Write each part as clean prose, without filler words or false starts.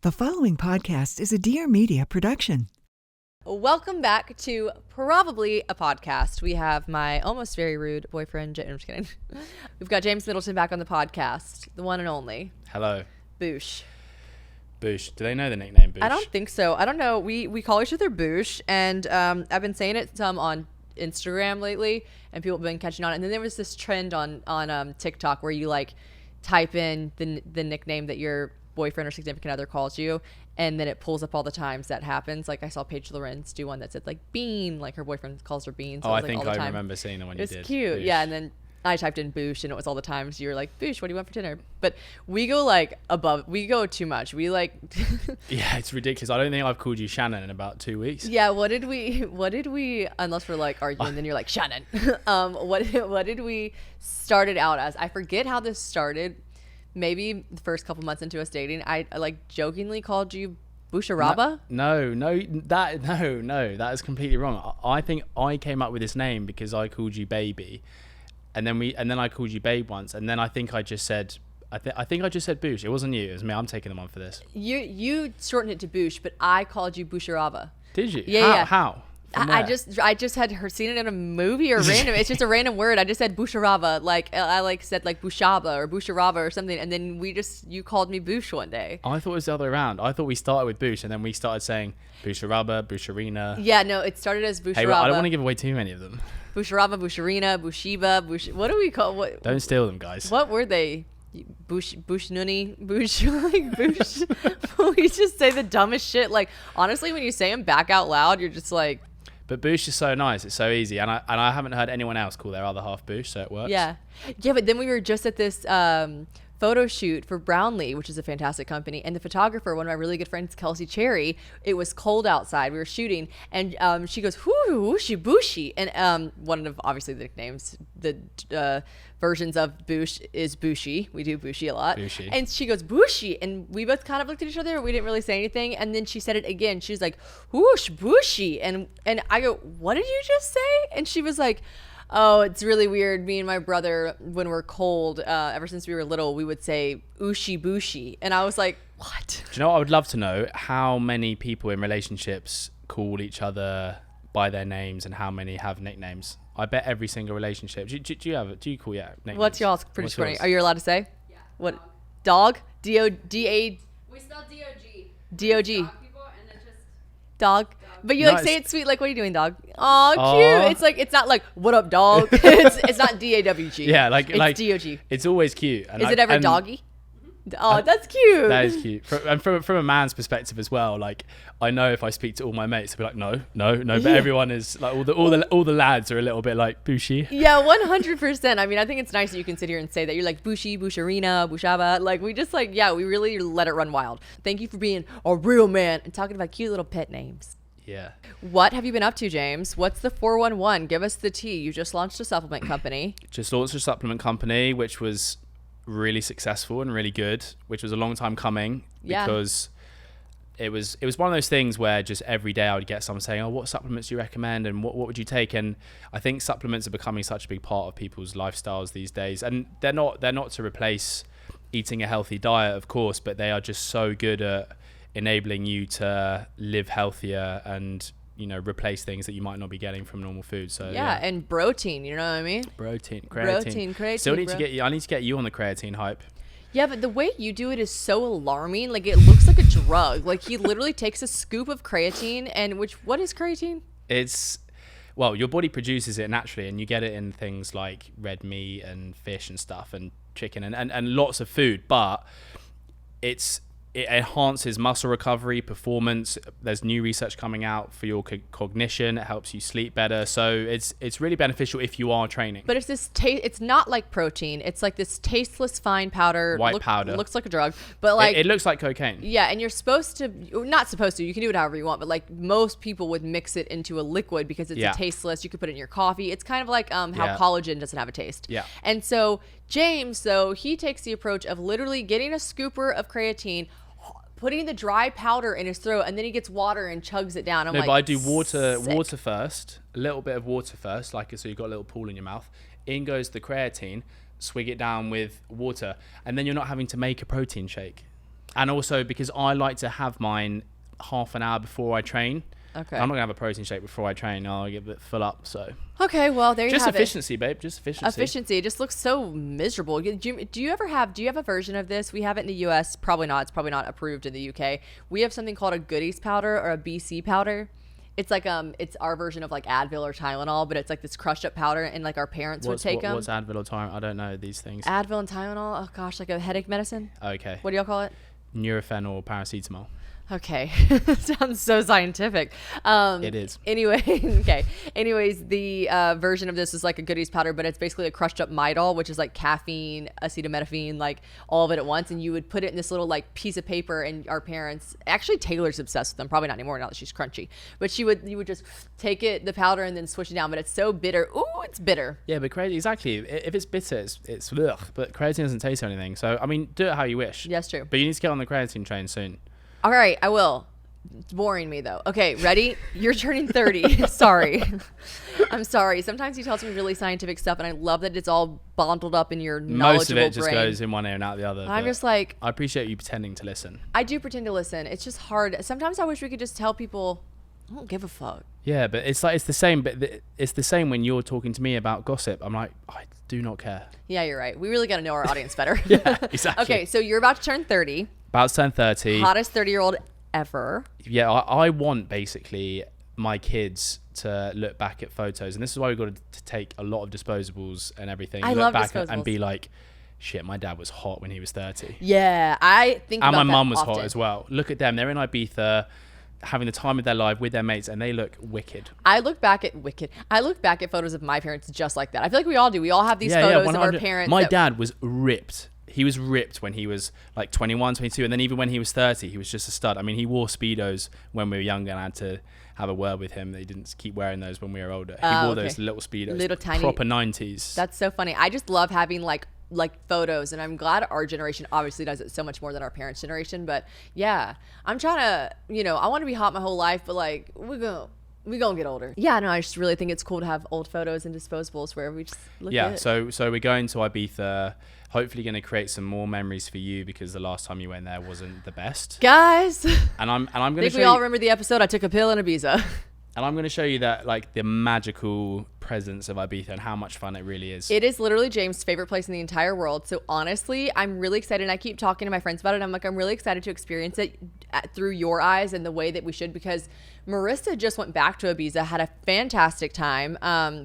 The following podcast is a Dear Media production. Welcome back to Probably a Podcast. We have my almost very rude boyfriend, I'm just kidding. We've got James Middleton back on the podcast, the one and only. Hello. Boosh. Boosh. Do they know the nickname Boosh? I don't think so. I don't know. We call each other Boosh, and I've been saying it some on Instagram lately, and people have been catching on. And then there was this trend on TikTok where you like type in the nickname that your boyfriend or significant other calls you, and then it pulls up all the times that happens. Like I saw Paige Lorenz do one that said like Bean, like her boyfriend calls her Bean. So I like, think all the I time. remember seeing the one you did. It was cute. Boosh. Yeah, and then I typed in Boosh, and it was all the times you were like, Boosh, what do you want for dinner? But we go like above, we go too much. We like Yeah, it's ridiculous. I don't think I've called you Shannon in about 2 weeks. yeah, what did we unless we're like arguing, then you're like Shannon. What did we start it out as? I forget how this started. Maybe the first couple months into us dating, I like jokingly called you Busharaba. No, that is completely wrong. I think I came up with this name because I called you baby, and then I called you babe once, and then I think I just said Boosh. It wasn't you, it was me. I'm taking them on for this. You shortened it to Boosh, but I called you Busharaba. Did you? Yeah. How? I just had her seen it in a movie or random. It's just a random word. I just said Busharaba, like I said like Bushaba or Busharaba or something, and then you called me Boosh one day. I thought it was the other way around. I thought we started with Boosh, and then we started saying Busharaba, Busharina. Yeah, no, it started as Busharaba. Hey, well, I don't want to give away too many of them. Busharaba, Busharina, Bushiba, what do we call what? Don't steal them, guys. What were they? Bush Nunny, Boosh, like Boosh. We just say the dumbest shit. Like honestly, when you say them back out loud, you're just like. But Boosh is so nice. It's so easy. And I haven't heard anyone else call their other half Boosh, so it works. Yeah. Yeah, but then we were just at this photo shoot for Brownlee, which is a fantastic company. And the photographer, one of my really good friends, Kelsey Cherry, it was cold outside. We were shooting. And she goes, whooshy booshy. And one of, obviously, the nicknames, the versions of Boosh is Booshy. We do Booshy a lot. Booshy. And she goes, Booshy. And we both kind of looked at each other. We didn't really say anything. And then she said it again. She was like, whoosh, Booshy. And I go, what did you just say? And she was like, oh, it's really weird. Me and my brother, when we're cold, ever since we were little, we would say ooshi booshy. And I was like, what? Do you know what I would love to know? How many people in relationships call each other by their names and how many have nicknames? I bet every single relationship. Do you call nicknames? What's y'all's? Pretty funny. Yours? Are you allowed to say? Yeah. What? Dog? D-O-D-A? We spell D-O-G. D-O-G. Dog people, and then just Dog? But you No, like say it's- it sweet, like, what are you doing, dog? Aw, cute. Aw. It's like, it's not like, what up, dog? it's not D-A-W-G. Yeah, like D-O-G. It's always cute. And Is it ever and doggy? Oh, that's cute. That is cute. And from a man's perspective as well, like I know if I speak to all my mates, they'll be like, no. But everyone is like all the lads are a little bit like Booshy. Yeah, 100%. I mean, I think it's nice that you can sit here and say that you're like Booshy, Busharina, Bushaba. Like we just like, yeah, we really let it run wild. Thank you for being a real man and talking about cute little pet names. Yeah. What have you been up to, James? What's the 411? Give us the tea. You just launched a supplement company. Just launched a supplement company, which was really successful and really good, which was a long time coming because it was one of those things where just every day I would get someone saying, oh, what supplements do you recommend and what would you take? And I think supplements are becoming such a big part of people's lifestyles these days, and they're not to replace eating a healthy diet, of course, but they are just so good at enabling you to live healthier and replace things that you might not be getting from normal food. So Yeah, and protein, you know what I mean? Creatine. Protein, Still need to I need to get you on the creatine hype. Yeah, but the way you do it is so alarming. Like, it looks like a drug. Like, he literally takes a scoop of creatine, and what is creatine? Well, your body produces it naturally, and you get it in things like red meat and fish and stuff and chicken and lots of food, but it enhances muscle recovery, performance. There's new research coming out for your cognition. It helps you sleep better. So it's really beneficial if you are training. But it's this it's not like protein. It's like this tasteless fine powder. White powder. Looks like a drug. But like it looks like cocaine. Yeah, and you're not supposed to. You can do it however you want, but like most people would mix it into a liquid because it's a tasteless. You could put it in your coffee. It's kind of like how collagen doesn't have a taste. Yeah. And so James, though, he takes the approach of literally getting a scooper of creatine, putting the dry powder in his throat, and then he gets water and chugs it down. But I do water first, a little bit of water first, so you've got a little pool in your mouth. In goes the creatine, swig it down with water, and then you're not having to make a protein shake. And also because I like to have mine half an hour before I train. Okay. I'm not gonna have a protein shake before I train. I'll get a bit full up. So Okay, well there you just have efficiency, babe. Just efficiency. Efficiency. It just looks so miserable. Do you have a version of this? We have it in the US. Probably not. It's probably not approved in the UK. We have something called a Goodies powder or a BC powder. It's like it's our version of like Advil or Tylenol, but it's like this crushed up powder, and like our parents would take them. What's Advil or Tylenol? I don't know these things. Advil and Tylenol. Oh gosh, like a headache medicine. Okay. What do y'all call it? Nurofen or paracetamol. Okay. Sounds so scientific. It is. Anyway, okay. Anyways, the version of this is like a Goodies powder, but it's basically a crushed up Midol, which is like caffeine, acetaminophen, like all of it at once. And you would put it in this little like piece of paper, and our parents, actually Taylor's obsessed with them, probably not anymore now that she's crunchy, but you would just take the powder and then switch it down. But it's so bitter. Ooh, it's bitter. Yeah, but creatine, exactly. If it's bitter, it's ugh, but creatine doesn't taste anything. So, I mean, do it how you wish. Yes, true. But you need to get on the creatine train soon. All right, I will. It's boring me though. Okay, ready? You're turning 30. Sorry. I'm sorry. Sometimes you tell some really scientific stuff, and I love that it's all bundled up in your knowledgeable Most of it just brain. goes in one ear and out the other. I'm just like, I appreciate you pretending to listen. I do pretend to listen. It's just hard. Sometimes I wish we could just tell people, I don't give a fuck. Yeah, but it's the same. But it's the same when you're talking to me about gossip. I'm like, I do not care. Yeah, you're right. We really got to know our audience better. Yeah, exactly. Okay, so you're about to turn 30. About to turn 30. Hottest 30-year-old ever. Yeah, I want basically my kids to look back at photos, and this is why we've got to take a lot of disposables and everything. I look love back disposables. and be like, shit, my dad was hot when he was 30. Yeah, I think And about my that mum was often. hot as well. Look at them. They're in Ibiza having the time of their life with their mates, and they look wicked. I look back at photos of my parents just like that. I feel like we all do. We all have these photos of our 100. parents. My dad was ripped. He was ripped when he was like 21, 22, and then even when he was 30, he was just a stud. I mean, he wore Speedos when we were younger, and I had to have a word with him. They didn't keep wearing those when we were older. He wore those little Speedos, little tiny, proper 90s. That's so funny. I just love having like photos, and I'm glad our generation obviously does it so much more than our parents' generation. But yeah, I'm trying to, I want to be hot my whole life, but like we gonna get older. Yeah, no, I just really think it's cool to have old photos and disposables where we just look Yeah, good. so we're going to Ibiza. Hopefully going to create some more memories for you, because the last time you went there wasn't the best. Guys, And I'm going to think show we all you, remember the episode I took a pill in Ibiza. and I'm going to show you that like the magical presence of Ibiza and how much fun it really is. It is literally James' favorite place in the entire world. So honestly, I'm really excited. And I keep talking to my friends about it. I'm like, I'm really excited to experience it through your eyes and the way that we should, because Marissa just went back to Ibiza, had a fantastic time.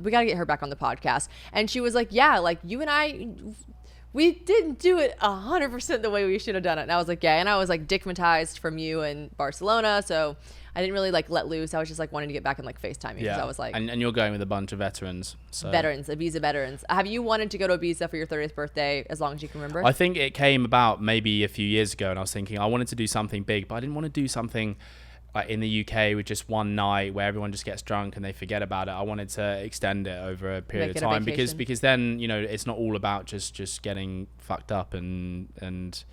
We got to get her back on the podcast. And she was like, yeah, like you and I, we didn't do it 100% the way we should have done it. And I was like, yeah. And I was like dickmatized from you in Barcelona. So I didn't really like let loose. I was just like wanting to get back and like FaceTime you. Yeah, I was like, and you're going with a bunch of veterans. So. veterans, Ibiza veterans. Have you wanted to go to Ibiza for your 30th birthday as long as you can remember? I think it came about maybe a few years ago, and I was thinking I wanted to do something big, but I didn't want to do something like in the UK with just one night where everyone just gets drunk and they forget about it. I wanted to extend it over a period Make of it a time vacation. because then it's not all about just getting fucked up and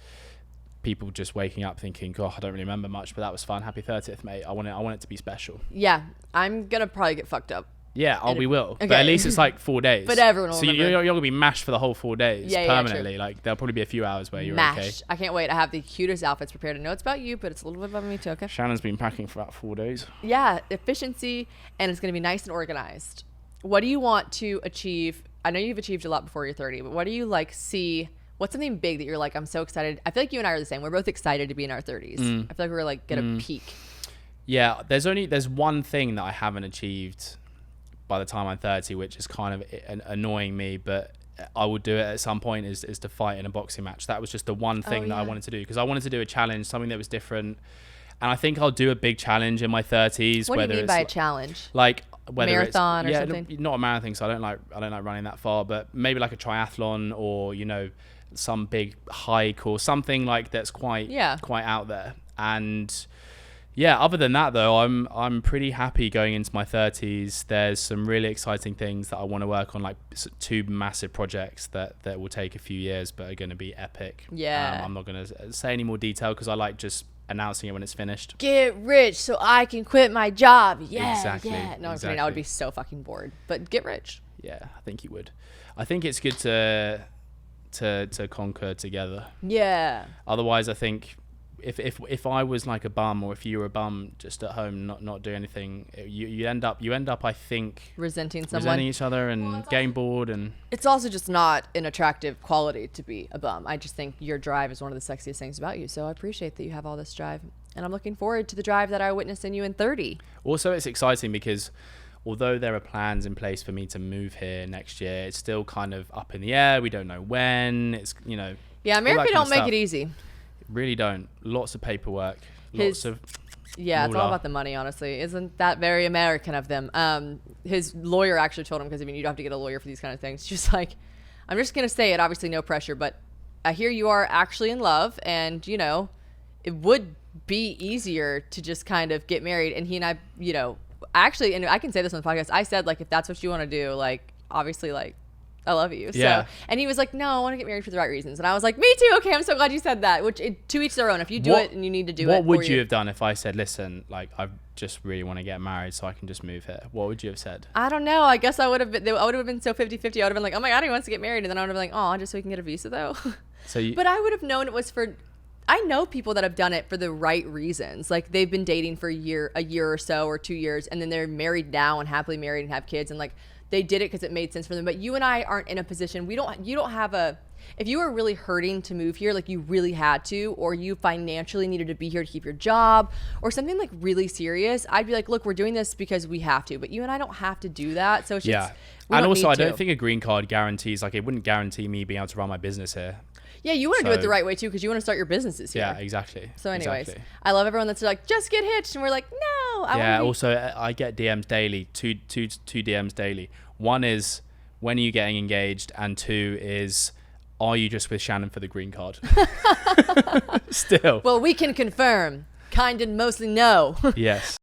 people just waking up thinking, God, I don't really remember much, but that was fun. Happy 30th, mate. I want it to be special. Yeah, I'm gonna probably get fucked up. Yeah, we will. Okay. But at least it's like 4 days. But everyone will So you're remember. going to be mashed for the whole 4 days permanently. true. Like there'll probably be a few hours where you're Mash. okay. I can't wait. I have the cutest outfits prepared. I know it's about you, but it's a little bit about me too, okay? Shannon's been packing for about 4 days. Yeah, efficiency, and it's gonna be nice and organized. What do you want to achieve? I know you've achieved a lot before you're 30, but what do you like see? What's something big that you're like, I'm so excited? I feel like you and I are the same. We're both excited to be in our 30s. I feel like we're like gonna peak. Yeah, there's one thing that I haven't achieved by the time I'm 30, which is kind of annoying me, but I will do it at some point, is to fight in a boxing match. That was just the one thing that I wanted to do, because I wanted to do a challenge, something that was different. And I think I'll do a big challenge in my 30s. What do you whether mean it's by a challenge? like whether Marathon it's, or something? not a marathon, because I don't like running that far, but maybe like a triathlon, or some big hike or something like that's quite out there. And yeah, other than that though, I'm pretty happy going into my 30s. There's some really exciting things that I want to work on, like 2 massive projects that will take a few years but are going to be epic. Yeah. I'm not going to say any more detail because I like just announcing it when it's finished. Get rich so I can quit my job. Yeah, Exactly, yeah. No, I'm kidding. I would be so fucking bored. But get rich. Yeah, I think you would. I think it's good to conquer together. Yeah. Otherwise, I think if I was like a bum, or if you were a bum just at home not doing anything, you end up I think resenting each other and getting bored. And it's also just not an attractive quality to be a bum. I just think your drive is one of the sexiest things about you, so I appreciate that you have all this drive, and I'm looking forward to the drive that I witnessed in you in 30. Also, it's exciting because although there are plans in place for me to move here next year, it's still kind of up in the air. We don't know when. It's, yeah, America don't make it easy. Really don't. Lots of paperwork. Yeah, it's all about the money, honestly. Isn't that very American of them? His lawyer actually told him, because you don't have to get a lawyer for these kind of things. Just like, I'm just gonna say it. Obviously, no pressure, but I hear you are actually in love, and it would be easier to just kind of get married. And he and I, actually, and I can say this on the podcast, I said, like, if that's what you want to do, like, obviously, like, I love you. Yeah. So, and he was like, no, I want to get married for the right reasons. And I was like, me too. Okay, I'm so glad you said that. Which, to each their own. If you do it and you need to do it. What would you have done if I said, listen, like, I just really want to get married so I can just move here? What would you have said? I don't know. I guess I would have been so 50-50. I would have been like, oh my God, he wants to get married. And then I would have been like, oh, just so we can get a visa though. But I would have known it was for, I know people that have done it for the right reasons. Like, they've been dating for a year or so, or 2 years, and then they're married now and happily married and have kids, and like, they did it because it made sense for them. But you and I aren't in a position. You don't have if you were really hurting to move here, like you really had to, or you financially needed to be here to keep your job, or something like really serious, I'd be like, look, we're doing this because we have to. But you and I don't have to do that. So it's just, and also, I don't think a green card guarantees, like, it wouldn't guarantee me being able to run my business here. Yeah, you want to do it the right way too, because you want to start your businesses here. Yeah, exactly. So anyways, I love everyone that's like, just get hitched, and we're like, no. Also, I get DMs daily, two DMs daily. One is, when are you getting engaged? And two is, are you just with Shannon for the green card? Still. Well, we can confirm. Kind and mostly no. Yes.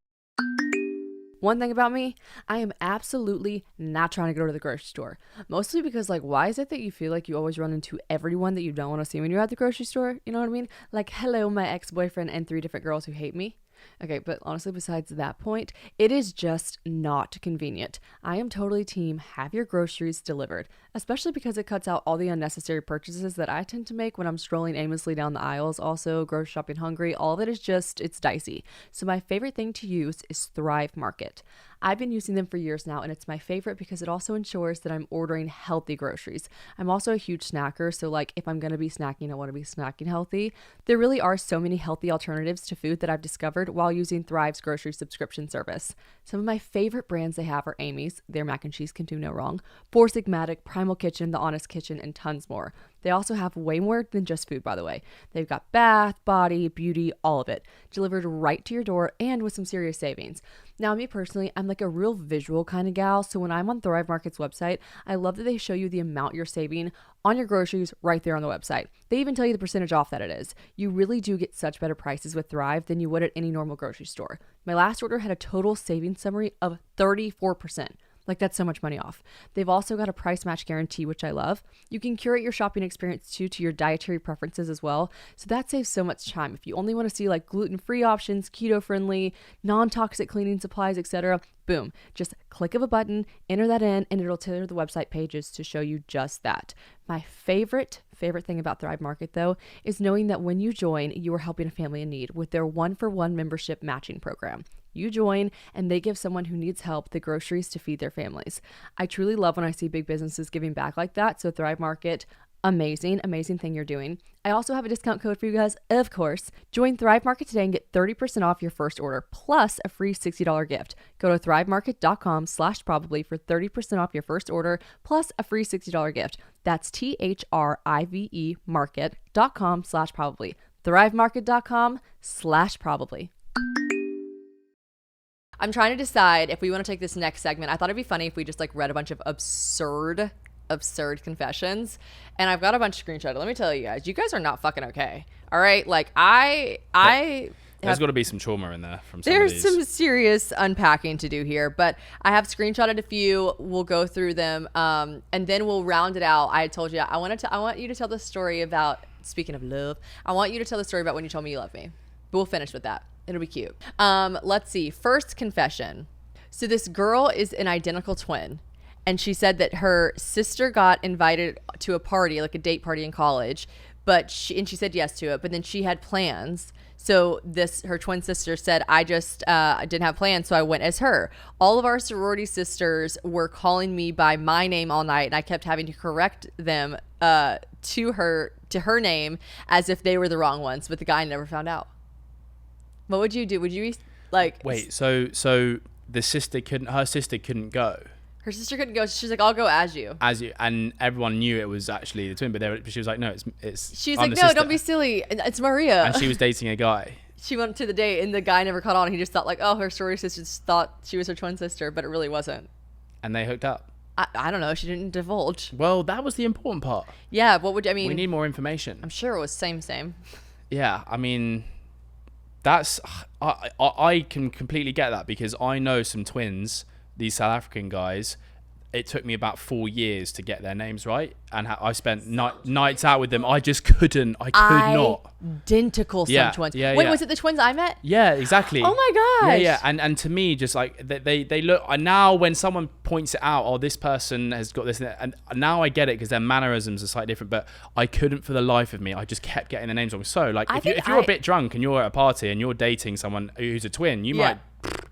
One thing about me, I am absolutely not trying to go to the grocery store. Mostly because, like, why is it that you feel like you always run into everyone that you don't want to see when you're at the grocery store? You know what I mean? Like, hello, my ex-boyfriend and 3 different girls who hate me. Okay, but honestly, besides that point, it is just not convenient. I am totally team have your groceries delivered, especially because it cuts out all the unnecessary purchases that I tend to make when I'm strolling aimlessly down the aisles. Also, grocery shopping hungry, all of it is just, it's dicey. So my favorite thing to use is Thrive Market. I've been using them for years now, and it's my favorite because it also ensures that I'm ordering healthy groceries. I'm also a huge snacker, so like if I'm going to be snacking, I want to be snacking healthy. There really are so many healthy alternatives to food that I've discovered while using Thrive's grocery subscription service. Some of my favorite brands they have are Amy's, their mac and cheese can do no wrong, Four Sigmatic, Primal Kitchen, The Honest Kitchen, and tons more. They also have way more than just food, by the way. They've got bath, body, beauty, all of it, delivered right to your door and with some serious savings. Now, me personally, I'm like a real visual kind of gal, so when I'm on Thrive Market's website, I love that they show you the amount you're saving on your groceries right there on the website. They even tell you the percentage off that it is. You really do get such better prices with Thrive than you would at any normal grocery store. My last order had a total savings summary of 34%. Like, that's so much money off. They've also got a price match guarantee, which I love. You can curate your shopping experience too to your dietary preferences as well. So that saves so much time. If you only want to see like gluten-free options, keto-friendly, non-toxic cleaning supplies, etc., boom, just click of a button, enter that in, and it'll tailor the website pages to show you just that. My favorite thing about Thrive Market, though, is knowing that when you join, you are helping a family in need with their 1-for-1 membership matching program. You join, and they give someone who needs help the groceries to feed their families. I truly love when I see big businesses giving back like that, so Thrive Market, amazing thing you're doing. I also have a discount code for you guys, of course. Join Thrive Market today and get 30% off your first order, plus a free $60 gift. Go to thrivemarket.com/probably for 30% off your first order, plus a free $60 gift. That's THRIVE market.com/probably. thrivemarket.com/probably. I'm trying to decide if we want to take this next segment. I thought it'd be funny if we just like read a bunch of absurd confessions, and I've got a bunch of screenshots. Let me tell you guys are not fucking okay. All right, like there's got to be some trauma in there from some there's of these. some serious unpacking to do here, but I have screenshotted a few. We'll go through them, and then we'll round it out. I told you I want you to tell the story about, speaking of love, I want you to tell the story about when you told me you love me. But we'll finish with that. It'll be cute. Let's see. First confession. So this girl is an identical twin. And she said that her sister got invited to a party, like a date party in college. But she said yes to it. But then she had plans. So her twin sister said, I just didn't have plans, so I went as her. All of our sorority sisters were calling me by my name all night, and I kept having to correct them to her name as if they were the wrong ones, but the guy never found out. What would you do? Would you like... Wait, so her sister couldn't go? Her sister couldn't go. She's like, I'll go as you. And everyone knew it was actually the twin, but she was like, no, it's She's I'm like, the no, sister. don't be silly. It's Maria. And she was dating a guy. She went to the date, and the guy never caught on. He just thought like, oh, her sorority sister just thought she was her twin sister, but it really wasn't. And they hooked up. I don't know. She didn't divulge. Well, that was the important part. Yeah. We need more information. I'm sure it was same. Yeah. I mean, I can completely get that, because I know some twins, these South African guys. It took me about 4 years to get their names right, and I spent nights out with them. I just couldn't. I could not. Identical some twins. Yeah, Wait, yeah. was it the twins I met? Yeah, exactly. Oh my gosh. Yeah. And to me, just like they look. And now when someone points it out, oh, this person has got this, and now I get it, because their mannerisms are slightly different. But I couldn't for the life of me. I just kept getting the names wrong. So like, if you're a bit drunk and you're at a party and you're dating someone who's a twin, you might.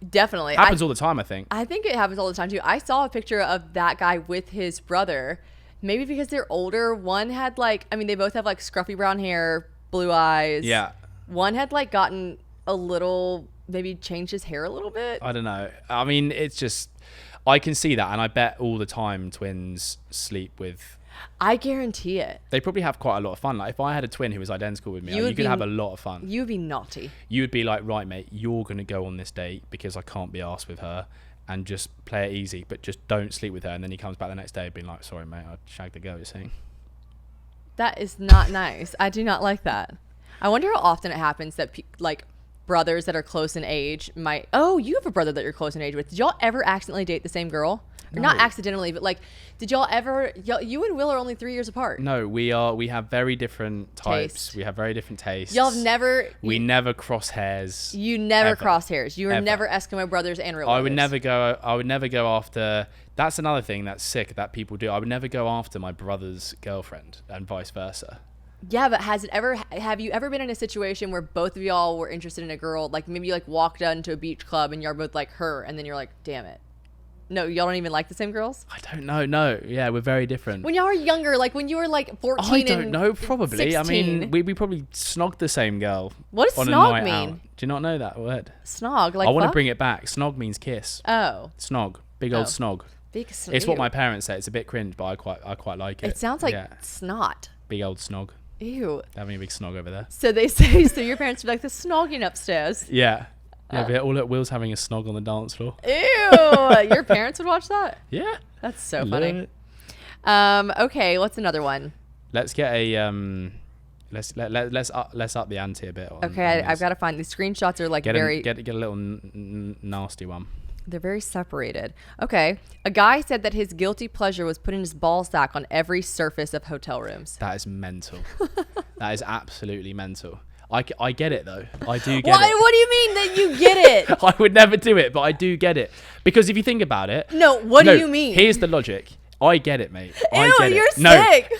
Definitely. Happens all the time, I think. I think it happens all the time too. I saw a picture of that guy with his brother. Maybe because they're older. One had they both have like scruffy brown hair, blue eyes. Yeah. One had like gotten a little, maybe changed his hair a little bit. I don't know. I mean, it's just, I can see that. And I bet all the time twins sleep with... I guarantee it. They probably have quite a lot of fun. Like if I had a twin who was identical with me, you could have a lot of fun. You would be naughty. You would be like, right, mate, you're going to go on this date because I can't be arsed with her, and just play it easy, but just don't sleep with her. And then he comes back the next day being like, sorry, mate, I shagged the girl, you're saying. That is not nice. I do not like that. I wonder how often it happens that brothers that are close in age might... Oh, you have a brother that you're close in age with. Did y'all ever accidentally date the same girl? Or not accidentally, but like, did y'all ever... You and Will are only 3 years apart. No, we have very different types. Taste. We have very different tastes. Y'all have never... We never cross hairs. You never ever. cross hairs. You were Ever. never Eskimo brothers and real I would brothers. never go after... That's another thing that's sick that people do. I would never go after my brother's girlfriend and vice versa. Yeah, but have you ever been in a situation where both of y'all were interested in a girl, like maybe you like walked out into a beach club and you're both like her, and then you're like, damn it. No, y'all don't even like the same girls? I don't know. No. Yeah, we're very different. When y'all were younger, like when you were like 14 I don't know. Probably. 16. I mean, we probably snogged the same girl. What does on a snog night mean? out. Do you not know that word? Snog, like I want to fuck? bring it back. Snog means kiss. Oh. Snog. Big old Oh. snog. Big snog. It's what my parents say. It's a bit cringe, but I quite like it. It sounds like Yeah. snot. Big old snog. Ew. Having a big snog over there. So they say, so your parents were like, the snogging upstairs. Yeah. Yeah, but all at Will's having a snog on the dance floor. Ew. Your parents would watch that? Yeah. That's so Love funny. it. Okay, what's another one? Let's get a let's up the ante a bit. Okay, I've got to find these screenshots are like get very get a little nasty one. they're very separated. Okay, a guy said that his guilty pleasure was putting his ball sack on every surface of hotel rooms. That is mental. That is absolutely mental. I get it though. I do get What do you mean that you get it? I would never do it, but I do get it. Because if you think about it... No, what do you mean? Here's the logic. I get it, mate. I Ew, get you're it. No, sick.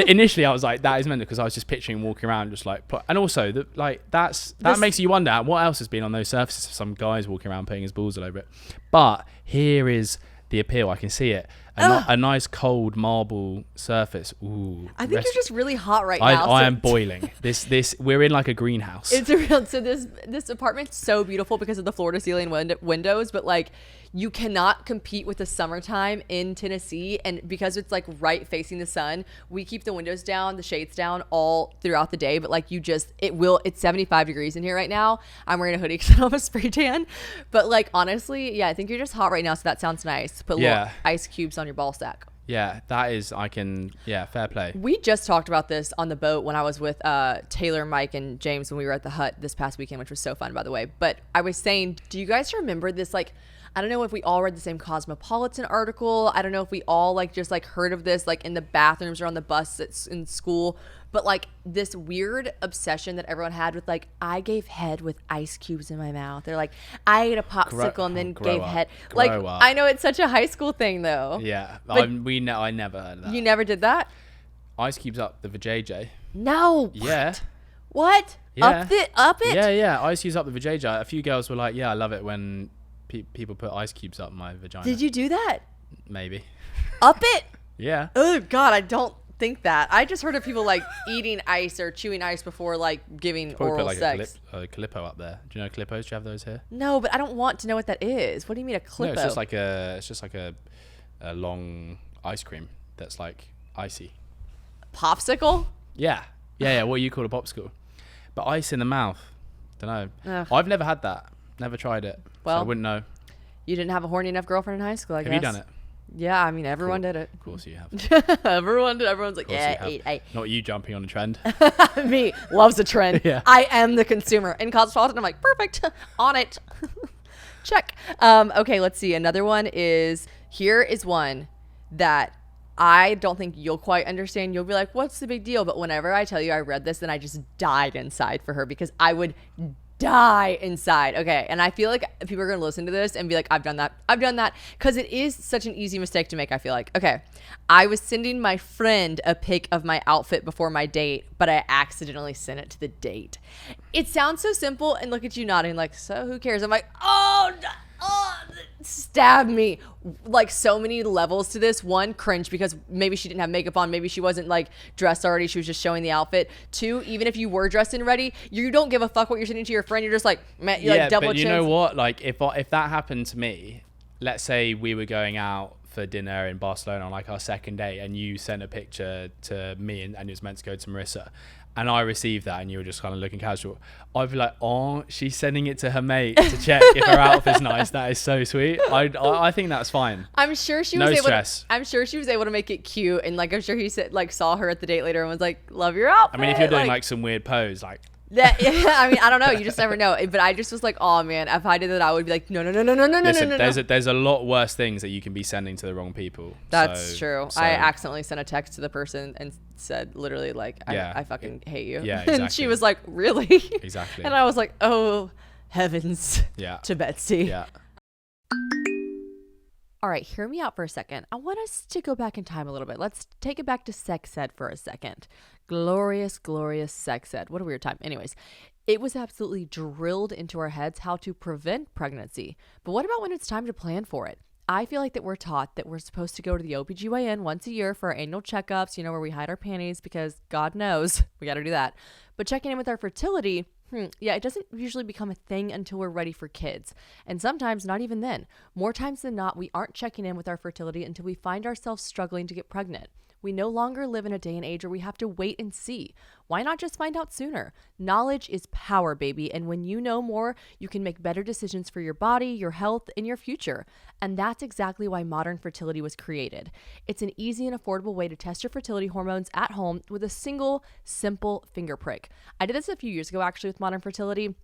Initially I was like, that is mental, because I was just picturing walking around just like... And also, that makes you wonder what else has been on those surfaces of some guys walking around putting his balls all over it. But here is the appeal. I can see it. A nice cold marble surface. Ooh. I think you're just really hot right now. I am boiling. We're in like a greenhouse. It's a real. So this apartment's so beautiful because of the floor to ceiling windows, but like you cannot compete with the summertime in Tennessee, and because it's like right facing the sun, we keep the windows down, the shades down all throughout the day. But like it's 75 degrees in here right now. I'm wearing a hoodie because I don't have a spray tan, but like honestly, yeah, I think you're just hot right now, so that sounds nice. Put little ice cubes on your ball sack. Yeah, that is, fair play. We just talked about this on the boat when I was with Taylor, Mike, and James when we were at the hut this past weekend, which was so fun, by the way. But I was saying, do you guys remember this, like, I don't know if we all read the same Cosmopolitan article. I don't know if we all just heard of this in the bathrooms or on the bus in school. But like this weird obsession that everyone had with I gave head with ice cubes in my mouth. They're like, I ate a popsicle and then gave head. Grow up. I know it's such a high school thing though. Yeah, I never heard of that. You never did that? Ice cubes up the vajayjay. No. Yeah. What? Yeah. Up it? Yeah. Ice use up the vajayjay. A few girls were like, yeah, I love it when people put ice cubes up my vagina. Did you do that? Maybe. Up it? Yeah. Oh God, I don't think that. I just heard of people like eating ice or chewing ice before like giving Probably oral put like sex. a Calippo up there. Do you know Calippos? Do you have those here? No, but I don't want to know what that is. What do you mean a clippo? No, it's just like a long ice cream that's like icy. Popsicle? Yeah. What you call a popsicle, but ice in the mouth. Don't know. Ugh. I've never had that. Never tried it. Well, so I wouldn't know. You didn't have a horny enough girlfriend in high school, I guess. Have you done it? Yeah, I mean everyone did it. Of course you have. Everyone did. Everyone's like, Of course yeah, you have. Not you jumping on a trend. Me loves a trend. Yeah. I am the consumer. In Cosmopolitan, I'm like, perfect, on it. Check. Okay, let's see. Another one is, here is one that I don't think you'll quite understand. You'll be like, what's the big deal? But whenever I tell you I read this, then I just died inside for her because I would die inside. Okay. And I feel like people are going to listen to this and be like, I've done that. Because it is such an easy mistake to make, I feel like. Okay. I was sending my friend a pic of my outfit before my date, but I accidentally sent it to the date. It sounds so simple, and look at you nodding like, so who cares? I'm like, oh, stab me. Like, so many levels to this. One, cringe because maybe she didn't have makeup on, maybe she wasn't like dressed already, she was just showing the outfit. Two, even if you were dressed and ready, you don't give a fuck what you're sending to your friend. You're just like, man, you're like double but you chins. know what, like if that happened to me, let's say we were going out for dinner in Barcelona on like our second date, and you sent a picture to me and it was meant to go to Marissa, and I received that and you were just kind of looking casual, I'd be like, oh, she's sending it to her mate to check if her outfit's nice. That is so sweet. I think that's fine. I'm sure she No was able stress. I'm sure she was able to make it cute, and like I'm sure he said, like, saw her at the date later and was like, love your outfit. I mean, if you're doing like some weird pose, like that, yeah, I mean, I don't know. You just never know. But I just was like, oh man, if I did that, I would be like, no. listen, no. there's a lot worse things that you can be sending to the wrong people. That's true. So, I accidentally sent a text to the person and said literally like, I fucking hate you. Yeah, And she exactly. was like, really? Exactly. And I was like, oh heavens. Yeah. To Betsy. Yeah. All right, hear me out for a second. I want us to go back in time a little bit. Let's take it back to sex ed for a second. Glorious, glorious sex ed. What a weird time. Anyways, it was absolutely drilled into our heads how to prevent pregnancy. But what about when it's time to plan for it? I feel like that we're taught that we're supposed to go to the OBGYN once a year for our annual checkups, where we hide our panties because God knows we got to do that. But checking in with our fertility, it doesn't usually become a thing until we're ready for kids. And sometimes not even then. More times than not, we aren't checking in with our fertility until we find ourselves struggling to get pregnant. We no longer live in a day and age where we have to wait and see. Why not just find out sooner? Knowledge is power, baby. And when you know more, you can make better decisions for your body, your health, and your future. And that's exactly why modern fertility was created. It's an easy and affordable way to test your fertility hormones at home with a single, simple finger prick. I did this a few years ago, actually, with modern fertility.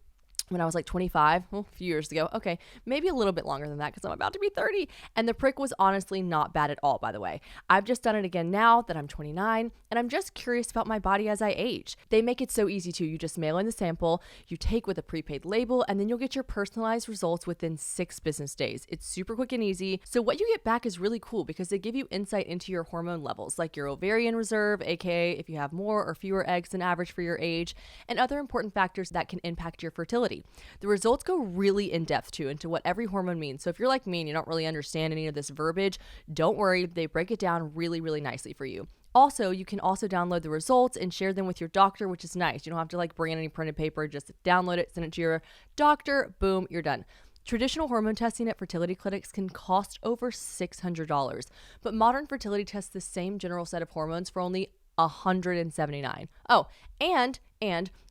When I was like 25, a few years ago. Okay, maybe a little bit longer than that because I'm about to be 30. And the prick was honestly not bad at all, by the way. I've just done it again now that I'm 29, and I'm just curious about my body as I age. They make it so easy too. You just mail in the sample, you take with a prepaid label, and then you'll get your personalized results within 6 business days. It's super quick and easy. So what you get back is really cool because they give you insight into your hormone levels, like your ovarian reserve, aka if you have more or fewer eggs than average for your age, and other important factors that can impact your fertility. The results go really in depth too into what every hormone means. So if you're like me and you don't really understand any of this verbiage, don't worry, they break it down really, really nicely for you. Also, you can also download the results and share them with your doctor, which is nice. You don't have to like bring in any printed paper, just download it, send it to your doctor, boom, you're done. Traditional hormone testing at fertility clinics can cost over $600, but modern fertility tests the same general set of hormones for only $179. Oh, and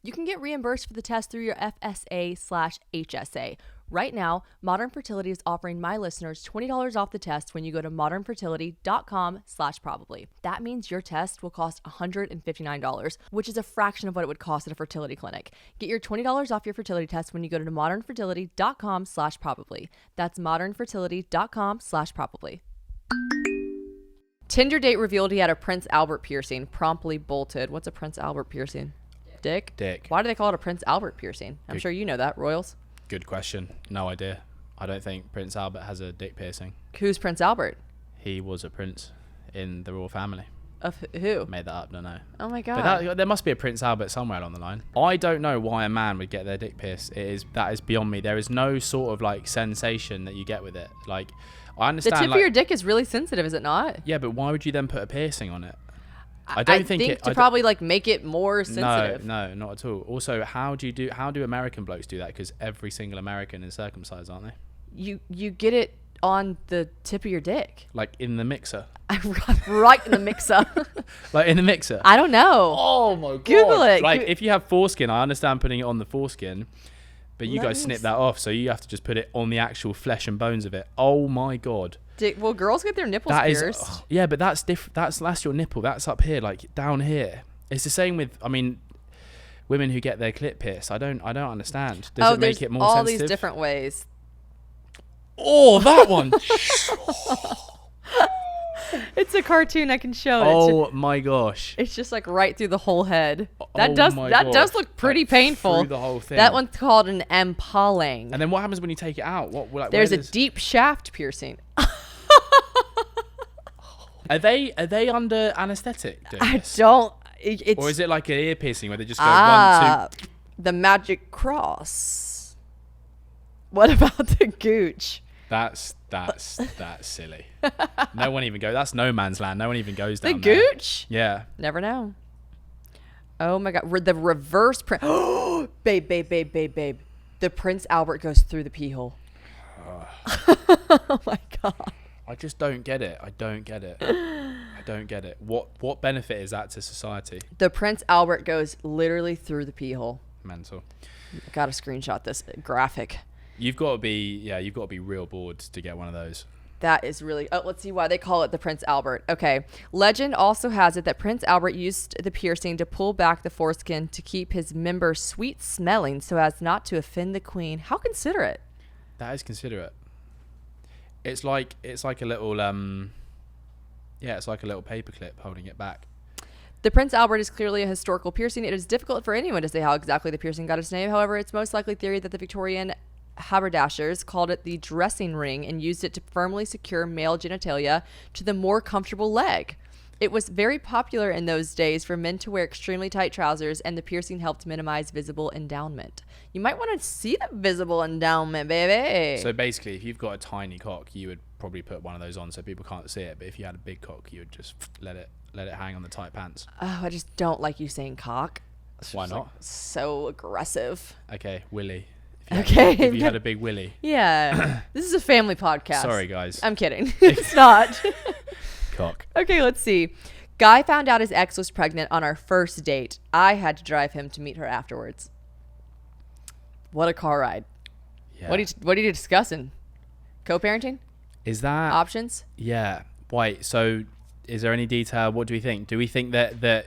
you can get reimbursed for the test through your FSA/HSA. Right now, Modern Fertility is offering my listeners $20 off the test when you go to modernfertility.com/probably. That means your test will cost $159, which is a fraction of what it would cost at a fertility clinic. Get your $20 off your fertility test when you go to modernfertility.com/probably. That's modernfertility.com/probably. Tinder date revealed he had a Prince Albert piercing, promptly bolted. What's a Prince Albert piercing? Dick? Why do they call it a Prince Albert piercing? I'm sure you know that, Royals. Good question. No idea. I don't think Prince Albert has a dick piercing. Who's Prince Albert? He was a prince in the royal family. Of who? Made that up, don't know. Oh my But god. there must be a Prince Albert somewhere along the line. I don't know why a man would get their dick pierced. That is beyond me. There is no sort of like sensation that you get with it. Like, I The understand. tip of your dick is really sensitive, is it not? Yeah, but why would you then put a piercing on it? I don't think it. to probably like make it more No, sensitive. no, not at all. Also, how do American blokes do that? Because every single American is circumcised, aren't they? You get it on the tip of your dick. Like in the mixer. Right in the mixer. Like in the mixer. I don't know. Oh my god. Google it. Like if you have foreskin, I understand putting it on the foreskin, but you Let guys me snip that off, so you have to just put it on the actual flesh and bones of it. Oh my god. Well, girls get their nipples That is pierced. yeah, but that's different. That's your nipple. That's up here, like down here. It's the same with, I mean, women who get their clit pierced. I don't understand. Does it make it more all sensitive? these different ways. Oh, that one. It's a cartoon. I can show it. Oh my gosh. It's just like right through the whole head. That Oh does my that does gosh. look pretty Like painful. through the whole thing. That one's called an empaling. And then what happens when you take it out? What like, There's where a deep shaft piercing. Are they under anesthetic? doing I this? don't. It's Or is it like an ear piercing where they just go 1, 2? the magic cross. What about the gooch? That's silly. No one even goes. That's no man's land. No one even goes The down there. gooch? Yeah. Never know. Oh my god, the reverse print. Babe. The Prince Albert goes through the pee hole. Oh my god. I just don't get it. I don't get it. What benefit is that to society? The Prince Albert goes literally through the pee hole. Mental. Gotta screenshot this graphic. You've got to be real bored to get one of those. That is really... Oh, let's see why they call it the Prince Albert. Okay. Legend also has it that Prince Albert used the piercing to pull back the foreskin to keep his member sweet smelling so as not to offend the queen. How considerate. That is considerate. It's like a little it's like a little paperclip holding it back. The Prince Albert is clearly a historical piercing. It is difficult for anyone to say how exactly the piercing got its name. However, it's most likely theory that the Victorian haberdashers called it the dressing ring and used it to firmly secure male genitalia to the more comfortable leg. It was very popular in those days for men to wear extremely tight trousers, and the piercing helped minimize visible endowment. You might want to see the visible endowment, baby. So basically, if you've got a tiny cock, you would probably put one of those on so people can't see it. But if you had a big cock, you would just let it hang on the tight pants. Oh, I just don't like you saying cock. Why It's not? like so aggressive. Okay, willy. Okay. If you had a big willy. Yeah. This is a family podcast. Sorry, guys. I'm kidding. It's not. Cock. Okay, let's see. Guy found out his ex was pregnant on our first date. I had to drive him to meet her afterwards. What a car ride. Yeah. What are you discussing? Co-parenting? Is that Options? Yeah. Wait. So, is there any detail? What do we think? Do we think that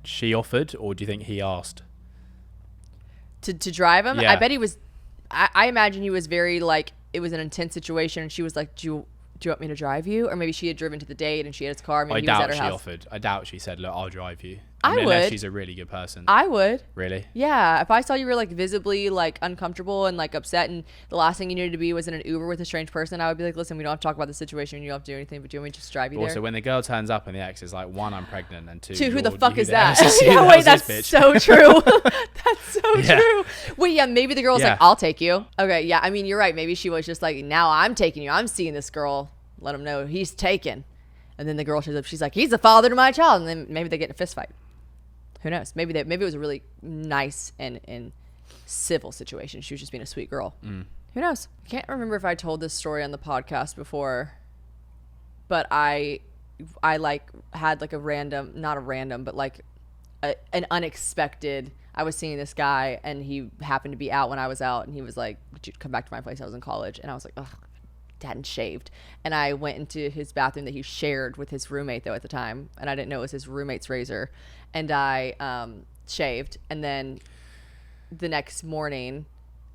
she offered, or do you think he asked? To drive him? Yeah. I bet he was... I imagine he was very, like... It was an intense situation, and she was like, do you want me to drive you? Or maybe she had driven to the date, and she had his car. Maybe I he was at doubt her she house. offered. I doubt she said, "Look, I'll drive you." I Unless would. she's a really good person. I would. Really? Yeah, if I saw you were like visibly like uncomfortable and like upset, and the last thing you needed to be was in an Uber with a strange person, I would be like, listen, we don't have to talk about the situation. You don't have to do anything, but do you want me to just drive you Also, there? when the girl turns up and the ex is like, 1, I'm pregnant, and 2, Two, who the you're- fuck who is the that? hell is this- who the Yeah, hell wait, is this that's bitch? so true. That's so Yeah. true. Wait, yeah, maybe the girl's Yeah. like, I'll take you. Okay, yeah, I mean, you're right. Maybe she was just like, now I'm taking you. I'm seeing this girl. Let him know he's taken. And then the girl shows up. She's like, he's the father to my child. And then maybe they get in a fist fight. Who knows? Maybe it was a really nice and civil situation. She was just being a sweet girl. Who knows? I can't remember if I told this story on the podcast before, but I like had like not a random, but like an unexpected. I was seeing this guy, and he happened to be out when I was out, and he was like, "Would you come back to my place?" I was in college, and I was like, "Ugh." Hadn't shaved, and I went into his bathroom that he shared with his roommate though at the time, and I didn't know it was his roommate's razor, and I shaved, and then the next morning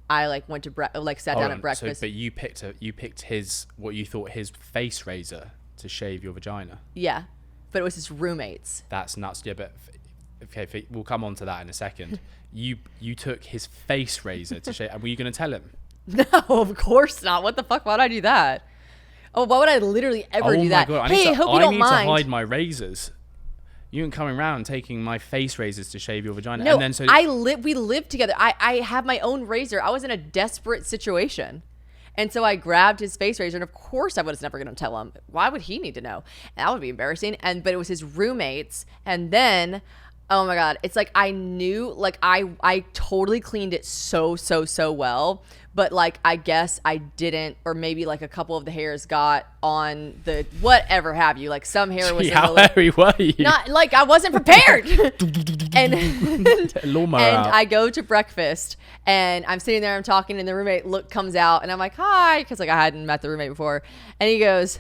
I like went to sat down at breakfast. So, but you picked his what you thought his face razor to shave your vagina. Yeah, but it was his roommate's. That's nuts. Yeah, but okay, we'll come on to that in a second. You took his face razor to shave, and were you going to tell him? No, of course not. What the fuck? Why'd I do that? Oh, why would I literally ever do that? Oh my god! Hey, hope you don't mind. I need to hide my razors. You ain't coming around taking my face razors to shave your vagina. No, and then we lived together. I have my own razor. I was in a desperate situation. And so I grabbed his face razor, and of course I was never going to tell him. Why would he need to know? That would be embarrassing. But it was his roommates. And then, oh my God, it's like I knew, like I totally cleaned it so well. But like, I guess I didn't, or maybe like a couple of the hairs got on the whatever have you. Like some hair was how hairy were you? Not like I wasn't prepared. and I go to breakfast and I'm sitting there, I'm talking, and the roommate comes out, and I'm like, hi, because like I hadn't met the roommate before. And he goes,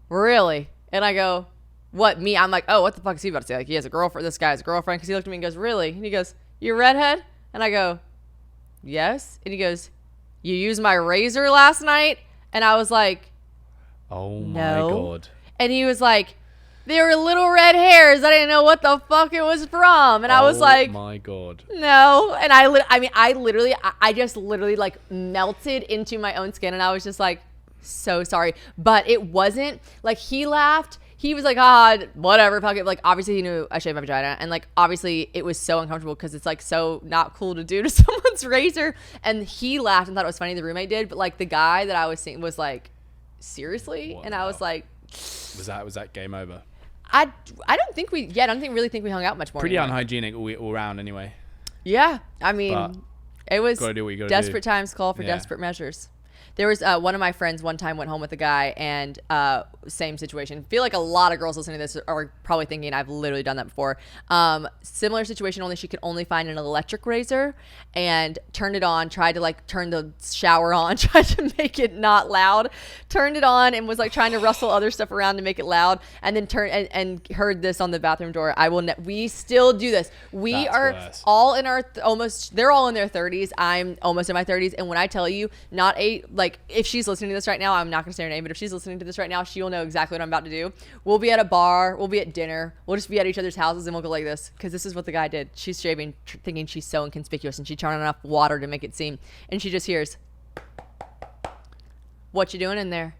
really? And I go, what, me? I'm like, oh, what the fuck is he about to say? Like, he has a girlfriend. This guy has a girlfriend. Because he looked at me and goes, really? And he goes, you a redhead? And I go, yes. And he goes, you used my razor last night? And I was like, oh my no. God. And he was like, there were little red hairs. I didn't know what the fuck it was from. And I was like, oh my God. No. And I just literally like melted into my own skin. And I was just like, so sorry. But it wasn't like he laughed. He was like, whatever. Fuck it. Like, obviously he knew I shaved my vagina. And like, obviously it was so uncomfortable because it's like so not cool to do to someone's razor. And he laughed and thought it was funny. The roommate did. But like the guy that I was seeing was like, seriously? Wow. And I was like, was that game over? I don't really think we hung out much more. Pretty anymore. Unhygienic all around anyway. Yeah. I mean, it was desperate times call for desperate measures. There was one of my friends one time went home with a guy, and same situation. Feel like a lot of girls listening to this are probably thinking I've literally done that before. Similar situation, only she could only find an electric razor and turned it on, tried to like turn the shower on, tried to make it not loud, turned it on and was like trying to rustle other stuff around to make it loud, and then and heard this on the bathroom door. We still do this. We That's are worse. all in our they're all in their 30s. I'm almost in my 30s. And when I tell you, if she's listening to this right now, I'm not going to say her name, but if she's listening to this right now, she'll know exactly what I'm about to do. We'll be at a bar, we'll be at dinner, we'll just be at each other's houses, and we'll go like this, because this is what the guy did. She's shaving, thinking she's so inconspicuous, and she turned on enough water to make it seem, and she just hears, what you doing in there?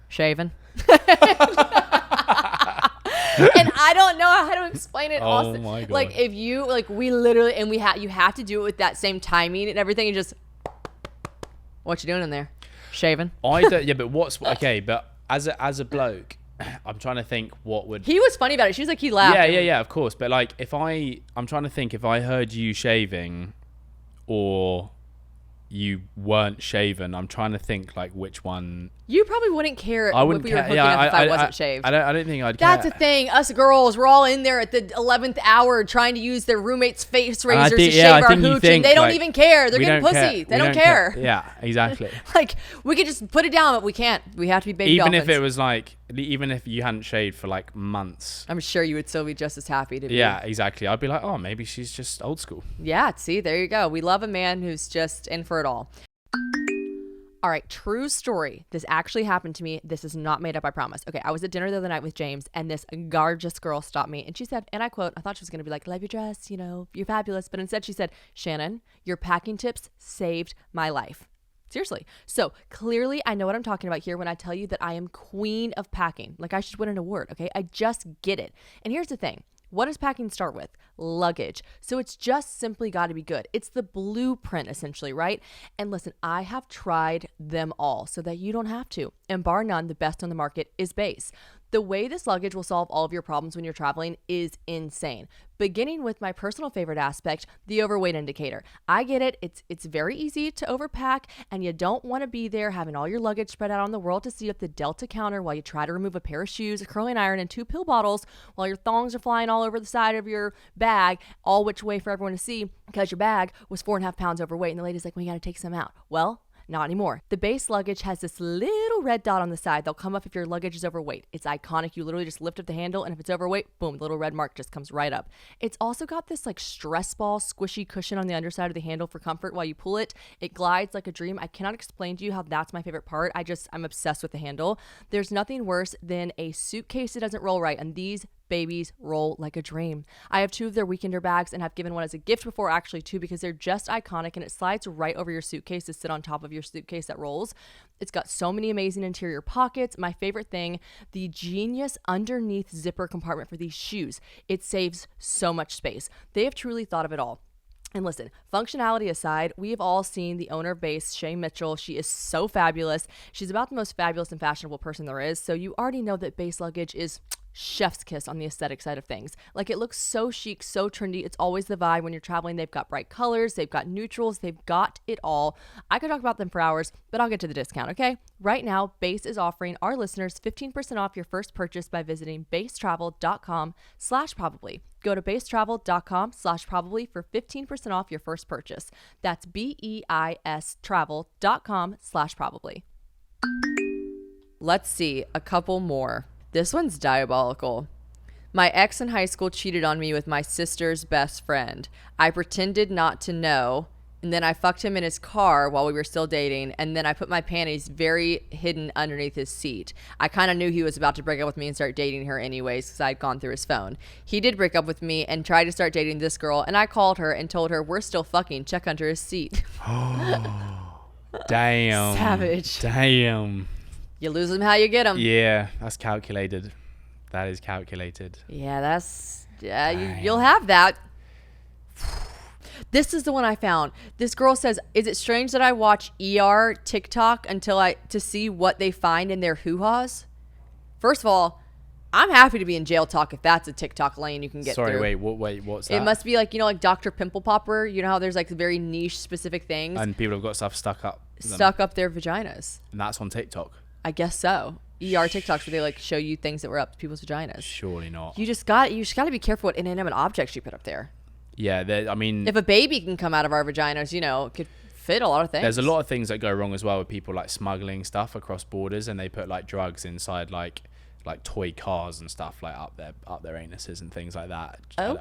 Shaving. And I don't know how to explain it. Oh my God. Like if you we literally, and you have to do it with that same timing and everything, and just, what you doing in there? Shaving. But what's okay? But as a bloke, I'm trying to think what would. He was funny about it. She was like, he laughed. Yeah, of course. But like, I'm trying to think if I heard you shaving, or you weren't shaven. I'm trying to think like which one. You probably wouldn't care. I wouldn't if we were care. hooking up if I wasn't shaved. I don't think I'd That's care. the thing. Us girls, we're all in there at the 11th hour trying to use their roommate's face razors to shave our hooch, and they don't even care. They're getting pussy. They don't care. Yeah, exactly. Like, we could just put it down, but we can't. We have to be baby dolphins. Even if it was like, even if you hadn't shaved for like months. I'm sure you would still be just as happy to be. Yeah, exactly. I'd be like, oh, maybe she's just old school. Yeah, see, there you go. We love a man who's just in for it all. All right, true story. This actually happened to me. This is not made up, I promise. Okay, I was at dinner the other night with James, and this gorgeous girl stopped me, and she said, and I quote, I thought she was going to be like, love your dress, you're fabulous. But instead she said, Shannon, your packing tips saved my life. Seriously. So clearly I know what I'm talking about here when I tell you that I am queen of packing. Like, I should win an award, okay? I just get it. And here's the thing. What does packing start with? Luggage. So it's just simply got to be good. It's the blueprint, essentially, right? And listen, I have tried them all so that you don't have to. And bar none, the best on the market is Base. The way this luggage will solve all of your problems when you're traveling is insane. Beginning with my personal favorite aspect, the overweight indicator. I get it. It's very easy to overpack, and you don't want to be there having all your luggage spread out on the world to see at the Delta counter while you try to remove a pair of shoes, a curling iron, and 2 pill bottles while your thongs are flying all over the side of your bag, all which way for everyone to see, because your bag was 4.5 pounds overweight, and the lady's like, well, you got to take some out. Well, not anymore. The Base luggage has this little red dot on the side. They'll come up if your luggage is overweight. It's iconic. You literally just lift up the handle, and if it's overweight, boom, the little red mark just comes right up. It's also got this like stress ball squishy cushion on the underside of the handle for comfort while you pull it. It glides like a dream. I cannot explain to you how that's my favorite part. I'm obsessed with the handle. There's nothing worse than a suitcase that doesn't roll right, and these babies roll like a dream. I have 2 of their weekender bags and have given one as a gift before, actually 2, because they're just iconic and it slides right over your suitcase to sit on top of your suitcase that rolls. It's got so many amazing interior pockets. My favorite thing, the genius underneath zipper compartment for these shoes. It saves so much space. They have truly thought of it all. And listen, functionality aside, we have all seen the owner of Base, Shay Mitchell. She is so fabulous. She's about the most fabulous and fashionable person there is. So you already know that Base luggage is chef's kiss on the aesthetic side of things. Like, it looks so chic, so trendy. It's always the vibe when you're traveling. They've got bright colors, they've got neutrals, they've got it all. I could talk about them for hours, but I'll get to the discount, okay? Right now, Base is offering our listeners 15% off your first purchase by visiting basetravel.com/probably. Go to basetravel.com/probably for 15% off your first purchase. That's BEIS travel.com/probably. Let's see, a couple more. This one's diabolical. My ex in high school cheated on me with my sister's best friend. I pretended not to know, and then I fucked him in his car while we were still dating, and then I put my panties very hidden underneath his seat. I kind of knew he was about to break up with me and start dating her anyways because I'd gone through his phone. He did break up with me and tried to start dating this girl, and I called her and told her, we're still fucking, check under his seat. Damn. Savage. Damn. You lose them how you get them. Yeah, that's calculated. That is calculated. Yeah, that's... Yeah, you'll have that. This is the one I found. This girl says, is it strange that I watch ER TikTok to see what they find in their hoo-has? First of all, I'm happy to be in jail talk if that's a TikTok lane you can get through. Sorry, what's that? It must be like, like Dr. Pimple Popper. You know how there's like very niche specific things? And people have got stuff stuck up Their vaginas. And that's on TikTok? I guess so. ER TikToks where they like show you things that were up people's vaginas. Surely not. You just got to be careful what inanimate objects you put up there. Yeah, I mean, if a baby can come out of our vaginas, it could fit a lot of things. There's a lot of things that go wrong as well with people like smuggling stuff across borders, and they put like drugs inside like toy cars and stuff like up their anuses and things like that. Oh,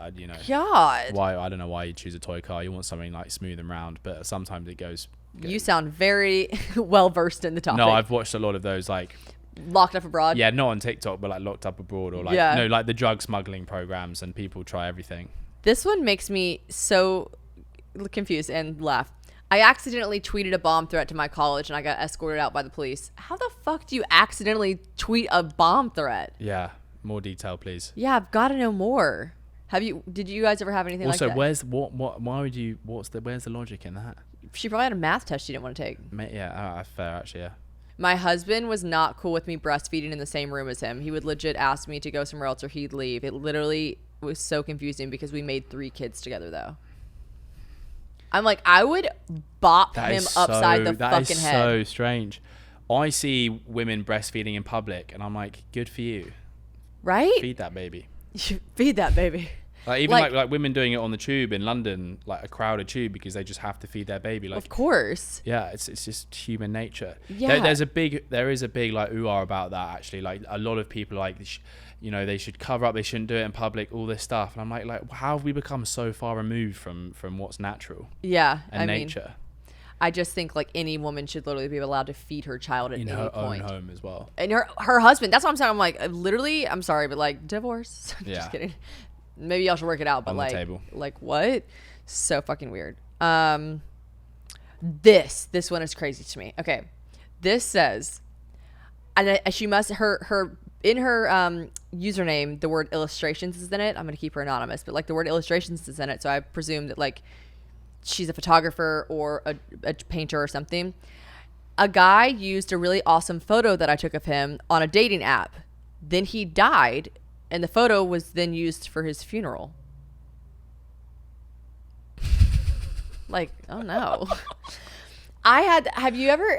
God. Why? I don't know why you choose a toy car. You want something like smooth and round, but sometimes it goes. You sound very well versed in the topic. No, I've watched a lot of those like locked up abroad. Yeah, not on TikTok, but like locked up abroad or like like the drug smuggling programs, and people try everything. This one makes me so confused and laugh. I accidentally tweeted a bomb threat to my college and I got escorted out by the police. How the fuck do you accidentally tweet a bomb threat? Yeah, more detail, please. Yeah, I've got to know more. Did you guys ever have anything like that? Also, where's the logic in that? She probably had a math test she didn't want to take. Yeah, fair actually, yeah. My husband was not cool with me breastfeeding in the same room as him. He would legit ask me to go somewhere else or he'd leave. It literally was so confusing because we made 3 kids together though. I'm like, I would bop him upside the fucking head. That is so strange. I see women breastfeeding in public and I'm like, good for you. Right? Feed that baby. Feed that baby. Like even like women doing it on the tube in London, like a crowded tube, because they just have to feed their baby. Like, of course. Yeah, it's just human nature. Yeah. There is a big like ooh-ah about that actually. Like a lot of people like, they should cover up, they shouldn't do it in public, all this stuff. And I'm like how have we become so far removed from what's natural? Yeah, and nature. I just think like any woman should literally be allowed to feed her child at any point. In her own home as well. And her husband. That's what I'm saying. I'm like, literally, I'm sorry, but like divorce. Yeah. Just kidding. Maybe y'all should work it out, but on the table. Like what? So fucking weird. This one is crazy to me. Okay, this says, and she must her in her username the word illustrations is in it. I'm gonna keep her anonymous, but like the word illustrations is in it, so I presume that like she's a photographer or a painter or something. A guy used a really awesome photo that I took of him on a dating app. Then he died. And the photo was then used for his funeral. Like, oh no. Have you ever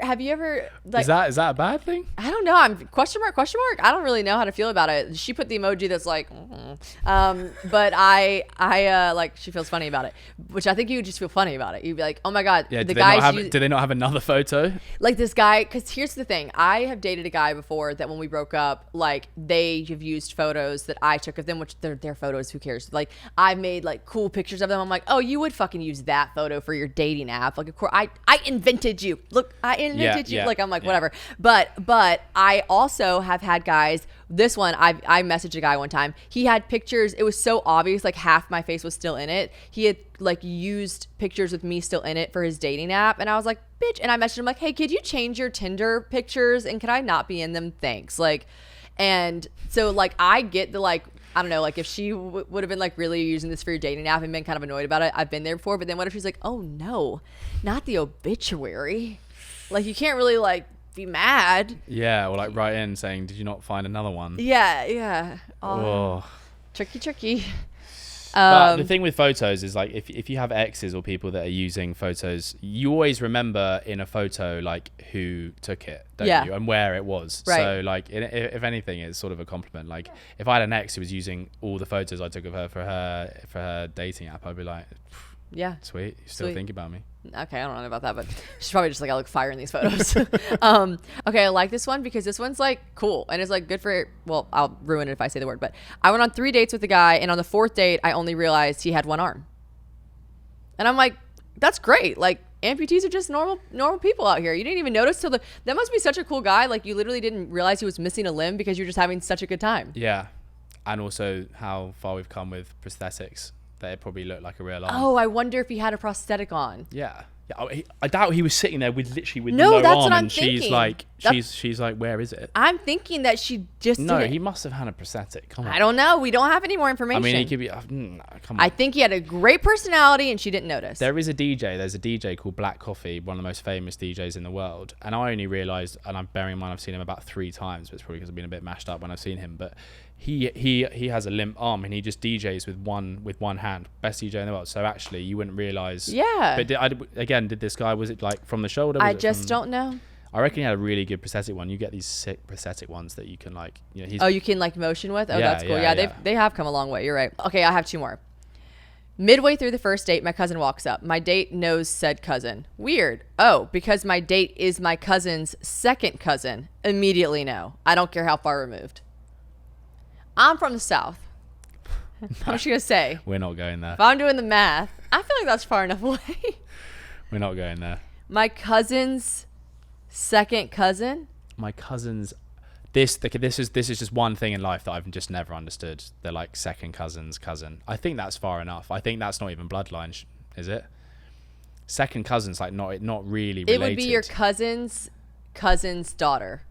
like, is that a bad thing? I don't know. I'm question mark. I don't really know how to feel about it. She put the emoji that's like, but I like she feels funny about it, which I think you would just feel funny about it. You'd be like, oh my God. Yeah. Do they not have another photo? Like this guy, because here's the thing. I have dated a guy before that when we broke up, like they have used photos that I took of them, which they're their photos. Who cares? Like I've made like cool pictures of them. I'm like, oh, you would fucking use that photo for your dating app. Like of course I invented invented you. Look, I invented you. Yeah, Like, I'm like, yeah. whatever. But I also have had guys, this one, I messaged a guy one time. He had pictures. It was so obvious, like half my face was still in it. He had like used pictures with me still in it for his dating app. And I was like, bitch. And I messaged him like, hey, could you change your Tinder pictures? And could I not be in them? Thanks. Like, and so like, I get the like, I don't know, like if she would have been like really using this for your dating app and been kind of annoyed about it, I've been there before. But then what if she's like, oh no, not the obituary? Like you can't really like be mad. Yeah, or like write in saying, did you not find another one? Yeah. Oh. Tricky. But the thing with photos is like if you have exes or people that are using photos, you always remember in a photo like who took it, don't you, and where it was. Right. So like if anything, it's sort of a compliment. Like if I had an ex who was using all the photos I took of her for her dating app, I'd be like, yeah, sweet, you still think about me. Okay, I don't know about that, but she's probably just like, I look fire in these photos. Okay, I like this one because this one's like cool and it's like good for, well, I'll ruin it if I say the word, but I went on 3 dates with a guy and on the 4th date, I only realized he had one arm. And I'm like, that's great. Like amputees are just normal people out here. You didn't even notice that must be such a cool guy. Like you literally didn't realize he was missing a limb because you're just having such a good time. Yeah. And also how far we've come with prosthetics. They probably look like a real arm. Oh, I wonder if he had a prosthetic on. Yeah. I doubt he was sitting there with literally No, no that's arm, what I'm and thinking. she's like, where is it? I'm thinking that she just No, didn't. he must have had a prosthetic. Come on. I don't know. We don't have any more information. I mean, he could be. Come on. I think he had a great personality and she didn't notice. There is a DJ. There's a DJ called Black Coffee, one of the most famous DJs in the world. And I only realised, and I'm bearing in mind I've seen him about 3 times, but it's probably because I've been a bit mashed up when I've seen him. But he has a limp arm and he just DJs with one hand. Best DJ in the world. So actually, you wouldn't realise. Yeah. But did this guy, was it like from the shoulder? I just don't know. I reckon he had a really good prosthetic one. You get these sick prosthetic ones that you can like, he's. Oh, you can like motion with? Oh, Yeah, that's cool. yeah, Yeah, yeah. they have come a long way. You're right. Okay, I have 2 more. Midway through the 1st date, my cousin walks up. My date knows said cousin. Weird. Oh, because my date is my cousin's 2nd cousin. Immediately no. I don't care how far removed. I'm from the South. I'm just going to say. We're not going there. If I'm doing the math, I feel like that's far enough away. We're not going there. My cousin's 2nd cousin? My cousin's. This is just one thing in life that I've just never understood. They're like second cousin's cousin. I think that's far enough. I think that's not even bloodline, is it? Second cousin's like not really related. It would be your cousin's daughter.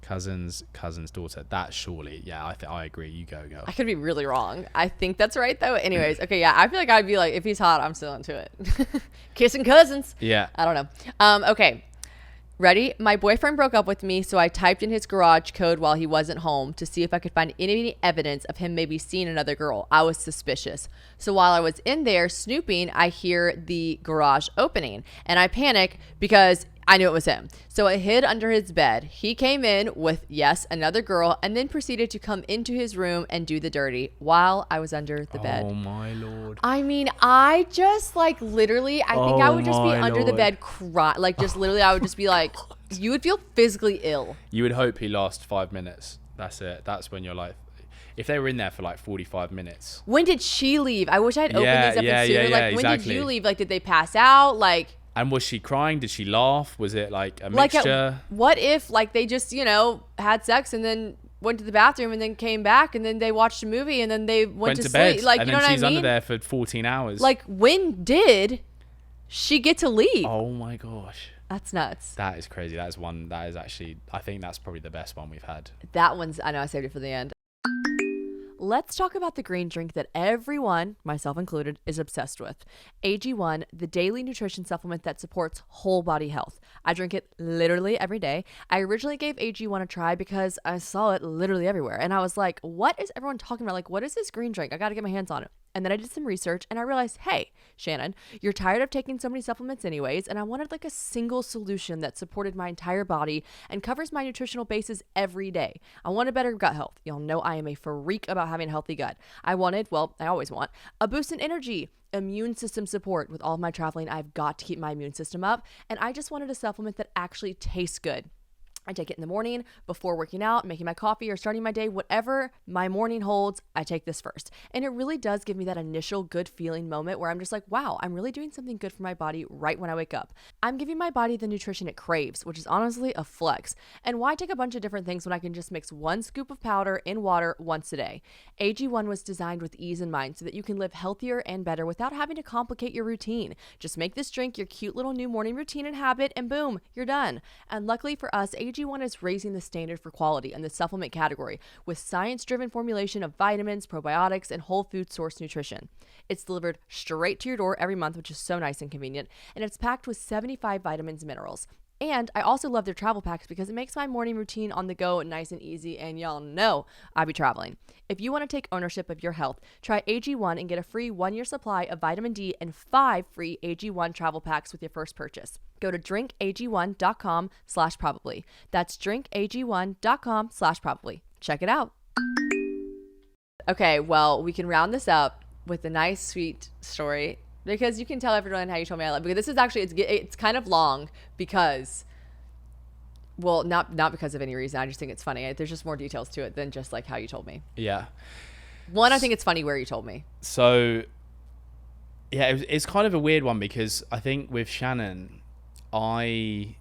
Cousin's daughter. That surely, yeah. I agree. You go. I could be really wrong. I think that's right though. Anyways, okay, yeah. I feel like I'd be like, if he's hot, I'm still into it. Kissing cousins. Yeah. I don't know. Okay. Ready? My boyfriend broke up with me, so I typed in his garage code while he wasn't home to see if I could find any evidence of him maybe seeing another girl. I was suspicious. So while I was in there snooping, I hear the garage opening, and I panic because I knew it was him. So I hid under his bed. He came in with, yes, another girl, and then proceeded to come into his room and do the dirty while I was under the bed. Oh my Lord. I mean, I just like literally, I think I would just be my under the Lord. bed crying. Like just literally, I would just be like, you would feel physically ill. You would hope he lasts 5 minutes. That's it. That's when you're like, if they were in there for like 45 minutes. When did she leave? I wish I'd opened Yeah, these up yeah, sooner. yeah, Like, yeah, when exactly. did you leave? Like, did they pass out? Like, And was she crying? Did she laugh? Was it like a like, mixture? what if like they just, had sex and then went to the bathroom and then came back and then they watched a movie and then they went to sleep? bed, Like, and you know then what she's I mean? under there for 14 hours. Like, when did she get to leave? Oh my gosh. That's nuts. That is crazy. That is actually, I think that's probably the best one we've had. That one's, I know I saved it for the end. Let's talk about the green drink that everyone, myself included, is obsessed with. AG1, the daily nutrition supplement that supports whole body health. I drink it literally every day. I originally gave AG1 a try because I saw it literally everywhere. And I was like, what is everyone talking about? Like, what is this green drink? I got to get my hands on it. And then I did some research and I realized, hey, Shannon, you're tired of taking so many supplements anyways. And I wanted like a single solution that supported my entire body and covers my nutritional bases every day. I wanted better gut health. Y'all know I am a freak about having a healthy gut. I wanted, well, I always want, a boost in energy, immune system support. With all of my traveling, I've got to keep my immune system up. And I just wanted a supplement that actually tastes good. I take it in the morning before working out, making my coffee, or starting my day. Whatever my morning holds, I take this first. And it really does give me that initial good feeling moment where I'm just like, wow, I'm really doing something good for my body right when I wake up. I'm giving my body the nutrition it craves, which is honestly a flex. And why take a bunch of different things when I can just mix 1 scoop of powder in water once a day? AG1 was designed with ease in mind so that you can live healthier and better without having to complicate your routine. Just make this drink your cute little new morning routine and habit, and boom, you're done. And luckily for us, AG1 is raising the standard for quality in the supplement category with science-driven formulation of vitamins, probiotics, and whole food source nutrition. It's delivered straight to your door every month, which is so nice and convenient, and it's packed with 75 vitamins and minerals. And I also love their travel packs because it makes my morning routine on the go nice and easy, and y'all know I be traveling. If you want to take ownership of your health, try AG1 and get a free 1-year supply of vitamin D and 5 free AG1 travel packs with your first purchase. Go to drinkag1.com/probably. That's drinkag1.com/probably. Check it out. Okay, well, we can round this up with a nice, sweet story. Because you can tell everyone how you told me I love. Because this is actually, it's kind of long because, well, not because of any reason. I just think it's funny. There's just more details to it than just like how you told me. Yeah. One, I think it's funny where you told me. So, yeah, it's kind of a weird one because I think with Shannon, I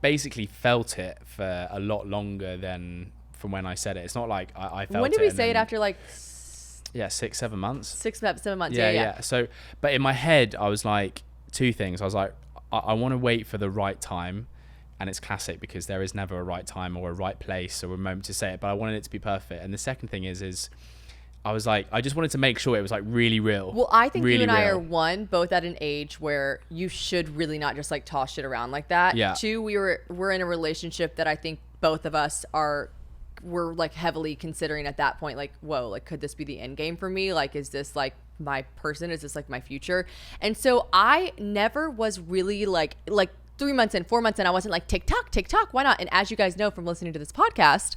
basically felt it for a lot longer than from when I said it. It's not like I felt it. When did we say it after like... Yeah, 6-7 months. 6-7 months. Yeah. So, but in my head, I was like, 2 things. I was like, I want to wait for the right time, and it's classic because there is never a right time or a right place or a moment to say it. But I wanted it to be perfect. And the second thing is I was like, I just wanted to make sure it was like really real. Well, I think really you and I real. are both at an age where you should really not just like toss shit around like that. Yeah. 2, we're in a relationship that I think both of us we're like heavily considering at that point, like, whoa, like, could this be the end game for me? Like, is this like my person? Is this like my future? And so I never was really like 3 months in, 4 months in, I wasn't like, TikTok, why not? And as you guys know from listening to this podcast,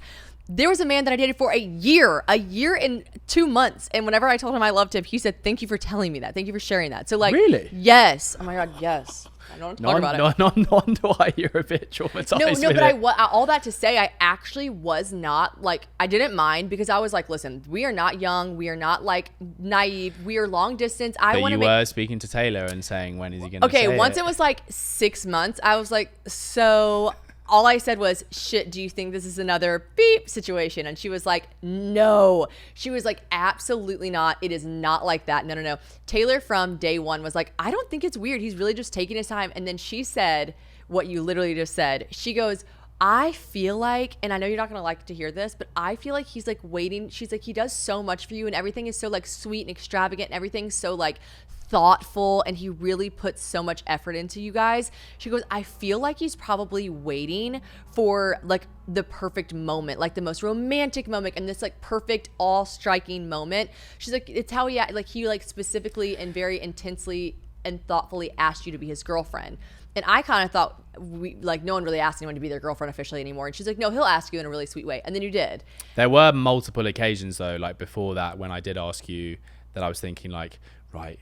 there was a man that I dated for a year and 2 months. And whenever I told him I loved him, he said, thank you for telling me that. Thank you for sharing that. So like, really? Yes. Oh my God. Yes. I don't want to talk about it. No wonder why you're a bit traumatized. No, but all that to say, I actually was not like, I didn't mind because I was like, listen, we are not young. We are not like naive. We are long distance. But you were speaking to Taylor and saying, when is he going to say it? Okay, once it was like 6 months, I was like, so all I said was, shit, do you think this is another beep situation? And she was like, no. She was like, absolutely not. It is not like that. No. Taylor from day one was like, I don't think it's weird. He's really just taking his time. And then she said what you literally just said. She goes, I feel like, and I know you're not going to like to hear this, but I feel like he's like waiting. She's like, he does so much for you and everything is so like sweet and extravagant and everything's so like thoughtful and he really puts so much effort into you guys. She goes, I feel like he's probably waiting for like the perfect moment, like the most romantic moment and this like perfect all striking moment. She's like, it's how he specifically and very intensely and thoughtfully asked you to be his girlfriend. And I kind of thought no one really asked anyone to be their girlfriend officially anymore. And she's like, no, he'll ask you in a really sweet way. And then you did. There were multiple occasions though, like before that, when I did ask you, that I was thinking like, right,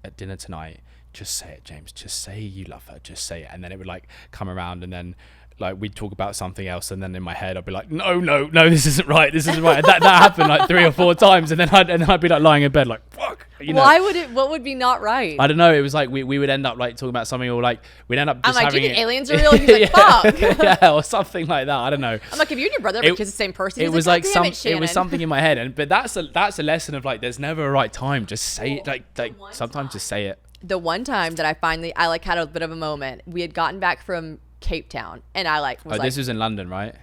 at dinner tonight, just say it, James, just say you love her, just say it. And then it would like come around and then like we'd talk about something else and then in my head I'd be like, no, this isn't right. And that happened like 3 or 4 times and then I'd be like lying in bed like, fuck. Why would it? What would be not right? I don't know. It was like we would end up like talking about something or like we'd end up just I'm like, having do you think aliens are real? He's like, fuck. Yeah, or something like that. I don't know. I'm like, if you and your brother ever kiss the same person, it was like it was something in my head. But that's a lesson of like, there's never a right time. Just say it. Like sometimes just say it. The one time that I like had a bit of a moment. We had gotten back from Cape Town, and I like was this was in London, right?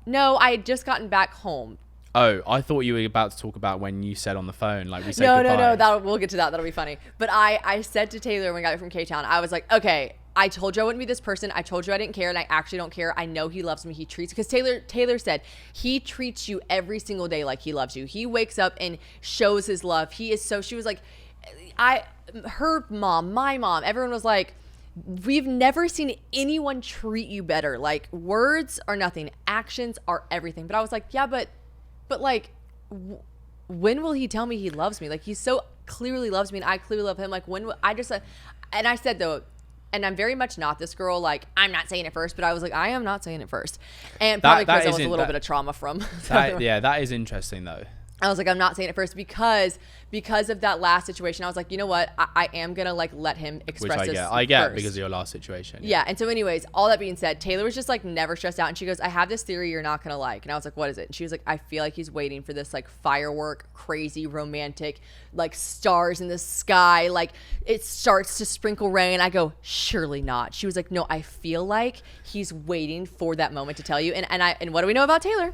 No, I had just gotten back home. Oh, I thought you were about to talk about when you said on the phone, like we said goodbye. No, we'll get to that. That'll be funny. But I said to Taylor when we got it from Cape Town, I was like, okay, I told you I wouldn't be this person. I told you I didn't care, and I actually don't care. I know he loves me. He treats, because Taylor said he treats you every single day like he loves you. He wakes up and shows his love. She was like, her mom, my mom, everyone was like, we've never seen anyone treat you better. Like, words are nothing. Actions are everything. But I was like, yeah, but like, when will he tell me he loves me? Like, he so clearly loves me and I clearly love him. Like, when will I just, and I said though, And I'm very much not this girl, like, I'm not saying it first, but I was like, I am not saying it first. And probably because there was a little bit of trauma from. That is interesting, though. I was like, I'm not saying it first because of that last situation. I was like, you know what? I am going to like let him express this I get first. because of your last situation. Yeah. And so anyways, all that being said, Taylor was just like never stressed out. And she goes, I have this theory you're not going to like. And I was like, what is it? And she was like, I feel like he's waiting for this like firework, crazy, romantic, like stars in the sky. Like it starts to sprinkle rain. I go, surely not. She was like, no, I feel like he's waiting for that moment to tell you. And what do we know about Taylor?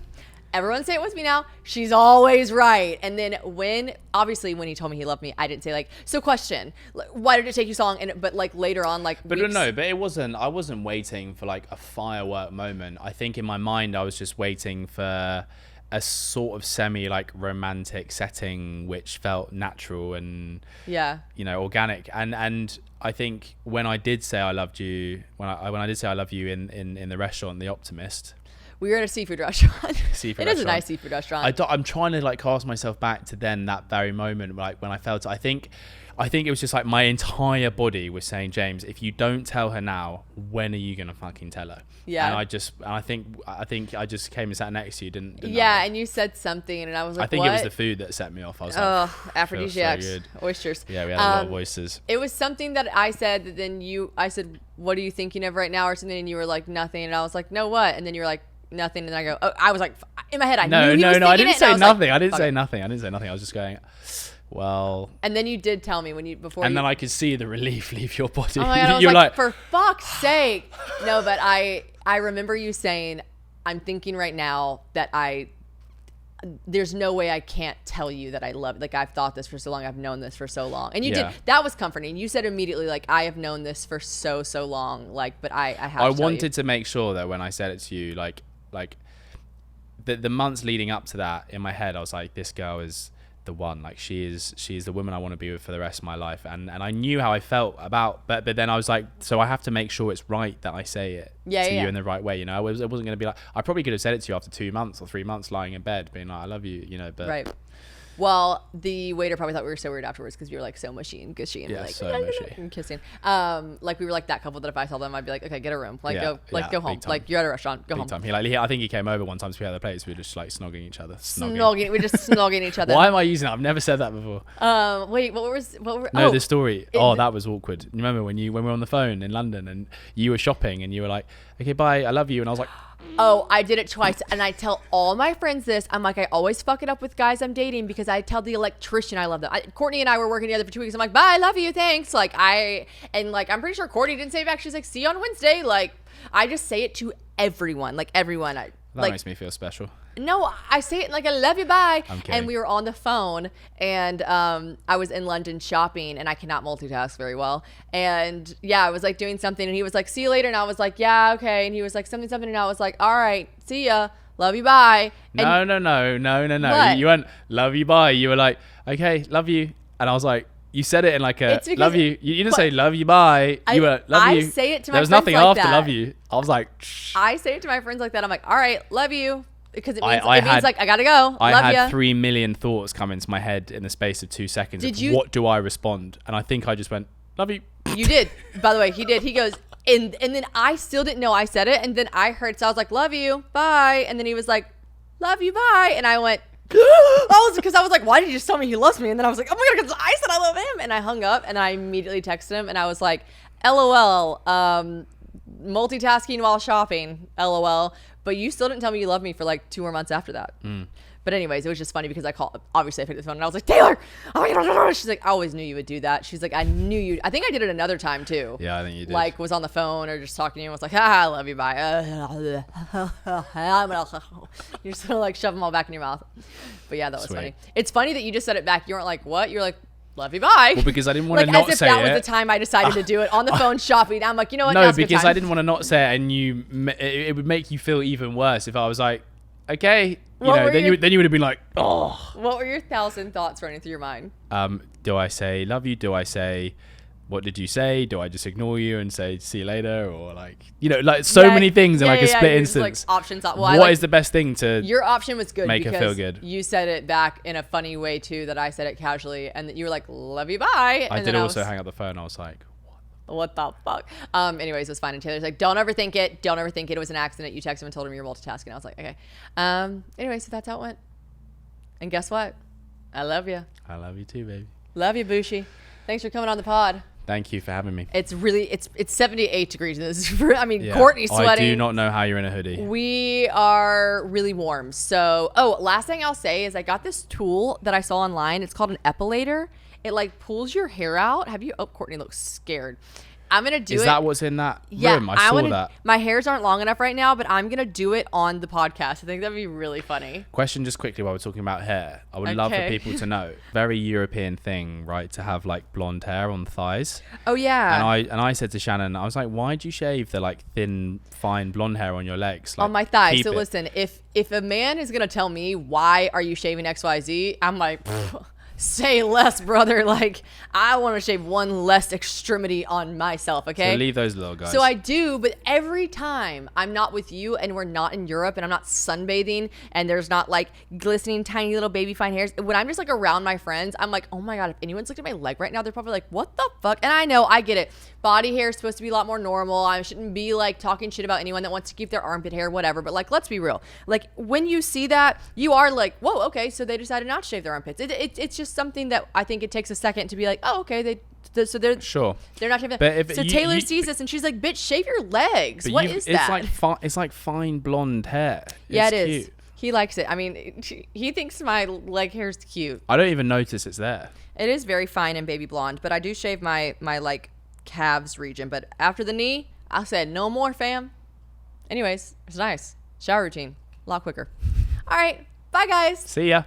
Everyone say it with me now. She's always right. And then when he told me he loved me, I didn't say like, so question, why did it take you so long? But like later on, like but weeks, no, but it wasn't, I wasn't waiting for like a firework moment. I think in my mind, I was just waiting for a sort of semi like romantic setting, which felt natural and, organic. And I think when I did say I loved you, when I did say I love you in the restaurant, The Optimist, we were at a seafood restaurant. It is a nice seafood restaurant. I'm trying to like cast myself back to then that very moment, like when I felt it. I think it was just like my entire body was saying, James, if you don't tell her now, when are you gonna fucking tell her? Yeah. And I think I just came and sat next to you, didn't I? And you said something, and I was like, I think what? It was the food that set me off. I was like, aphrodisiacs, so oysters. Yeah, we had a lot of oysters. It was something that I said that then I said, what are you thinking of right now, or something, and you were like, nothing, and I was like, no, what? And then you were like, nothing, and I go, I was like, in my head, I knew he was thinking I didn't it, say nothing. Like, I didn't say nothing. I was just going, well. And then you did tell me then I could see the relief leave your body. Oh my God, I was like, for fuck's sake. No, but I remember you saying, I'm thinking right now that there's no way I can't tell you that I love it. Like, I've thought this for so long. I've known this for so long. And you did. That was comforting. You said immediately, like, I have known this for so long. Like, but I have to wanted to make sure that when I said it to you, like the months leading up to that, in my head, I was like, this girl is the one. Like, she is the woman I want to be with for the rest of my life. And I knew how I felt about, but then I was like, so I have to make sure it's right that I say it to you in the right way. You know, it wasn't going to be like, I probably could have said it to you after 2 months or 3 months lying in bed being like, I love you, but right. Well, the waiter probably thought we were so weird afterwards because we were like so mushy and gushy and like so mushy and kissing. Like we were like that couple that if I saw them, I'd be like, okay, get a room, like go home, like you're at a restaurant, go home. Time. I think he came over one time to the place. We were just like snogging each other. We're just snogging each other. Why am I using that? I've never said that before. Wait, what were? No, the story. That was awkward. You remember when we were on the phone in London and you were shopping and you were like, okay, bye, I love you, and I was like. Oh, I did it twice, and I tell all my friends this. I'm like, I always fuck it up with guys I'm dating because I tell the electrician I love them. Courtney and I were working together for 2 weeks. I'm like, bye, I love you, thanks. Like I'm pretty sure Courtney didn't say back. She's like, see you on Wednesday. Like I just say it to everyone, like everyone. That makes me feel special. No, I say it like I love you, bye. I'm kidding. And we were on the phone, and I was in London shopping, and I cannot multitask very well. And I was like doing something, and he was like, see you later. And I was like, yeah, okay. And he was like, something. And I was like, all right, see ya. Love you, bye. And no. You went, love you, bye. You were like, okay, love you. And I was like, you said it in like a love you. You didn't say love you, bye. You were love you. I say it to there my friends like that. There was nothing after love you. I was like, shh. I say it to my friends like that. I'm like, all right, love you. Because it means like I gotta go. I love had ya. 3 million thoughts come into my head in the space of 2 seconds. What do I respond? And I think I just went, love you. You did. By the way, he did. He goes, and then I still didn't know I said it. And then I heard, so I was like, love you, bye. And then he was like, love you, bye. And I went, because I was like, why did you just tell me he loves me? And then I was like, oh my God, because I said I love him. And I hung up and I immediately texted him and I was like, LOL, multitasking while shopping, LOL. But you still didn't tell me you loved me for like 2 more months after that. But anyways, it was just funny because I obviously I picked up the phone and I was like, Taylor, oh my God. She's like, I always knew you would do that. She's like, I knew you. I think I did it another time too. Yeah, I think you did. Like was on the phone or just talking to you and was like, I love you, bye. You're just gonna like shove them all back in your mouth. But yeah, that was funny. It's funny that you just said it back. You weren't like, what? You're like, love you, bye. Well, because I didn't want to not say it. As if that was the time I decided to do it on the phone shopping. I'm like, you know what? No, because I didn't want to not say it, and it would make you feel even worse if I was like, okay, then you would have been like, oh. What were your 1,000 thoughts running through your mind? Do I say love you? Do I say what did you say? Do I just ignore you and say see you later? Or like, like so many things in like a split instance. Like options. Well, what is the best thing to your option was good make her feel good? You said it back in a funny way too that I said it casually and that you were like, love you, bye. I did also hang up the phone. I was like, what the fuck? Anyways, it was fine. And Taylor's like, don't overthink it. Don't overthink it. It was an accident. You texted him and told him you're multitasking. I was like, okay. Anyway, so that's how it went. And guess what? I love you. I love you too, baby. Love you, Booshy. Thanks for coming on the pod. Thank you for having me. It's really, it's 78 degrees. Courtney's sweating. I do not know how you're in a hoodie. We are really warm. So, last thing I'll say is I got this tool that I saw online. It's called an epilator. It like pulls your hair out. Courtney looks scared. I'm going to do it. Is that what's in that room? I saw that. My hairs aren't long enough right now, but I'm going to do it on the podcast. I think that'd be really funny. Question just quickly while we're talking about hair. I would love for people to know. Very European thing, right? To have like blonde hair on the thighs. Oh, yeah. And I said to Shannon, I was like, why'd you shave the like thin, fine blonde hair on your legs? Like, on my thighs. So listen, if a man is going to tell me, why are you shaving XYZ? I'm like, say less, brother. Like, I want to shave one less extremity on myself, okay? So leave those little guys. So I do, but every time I'm not with you and we're not in Europe and I'm not sunbathing and there's not like glistening tiny little baby fine hairs, when I'm just like around my friends, I'm like, oh my God, if anyone's looked at my leg right now, they're probably like, what the fuck? And I know, I get it. Body hair is supposed to be a lot more normal. I shouldn't be like talking shit about anyone that wants to keep their armpit hair, whatever. But like, let's be real. Like, when you see that, you are like, whoa, okay, so they decided not to shave their armpits. It's just something that I think it takes a second to be like, oh, okay, they're sure they're not shaving. But so Taylor sees this and she's like, bitch, shave your legs. What is that? It's like fine blonde hair. Yeah, it is. Cute. He likes it. I mean, he thinks my leg hair is cute. I don't even notice it's there. It is very fine and baby blonde, but I do shave my like calves region. But after the knee, I said no more, fam. Anyways, it's nice. Shower routine, a lot quicker. All right, bye guys. See ya.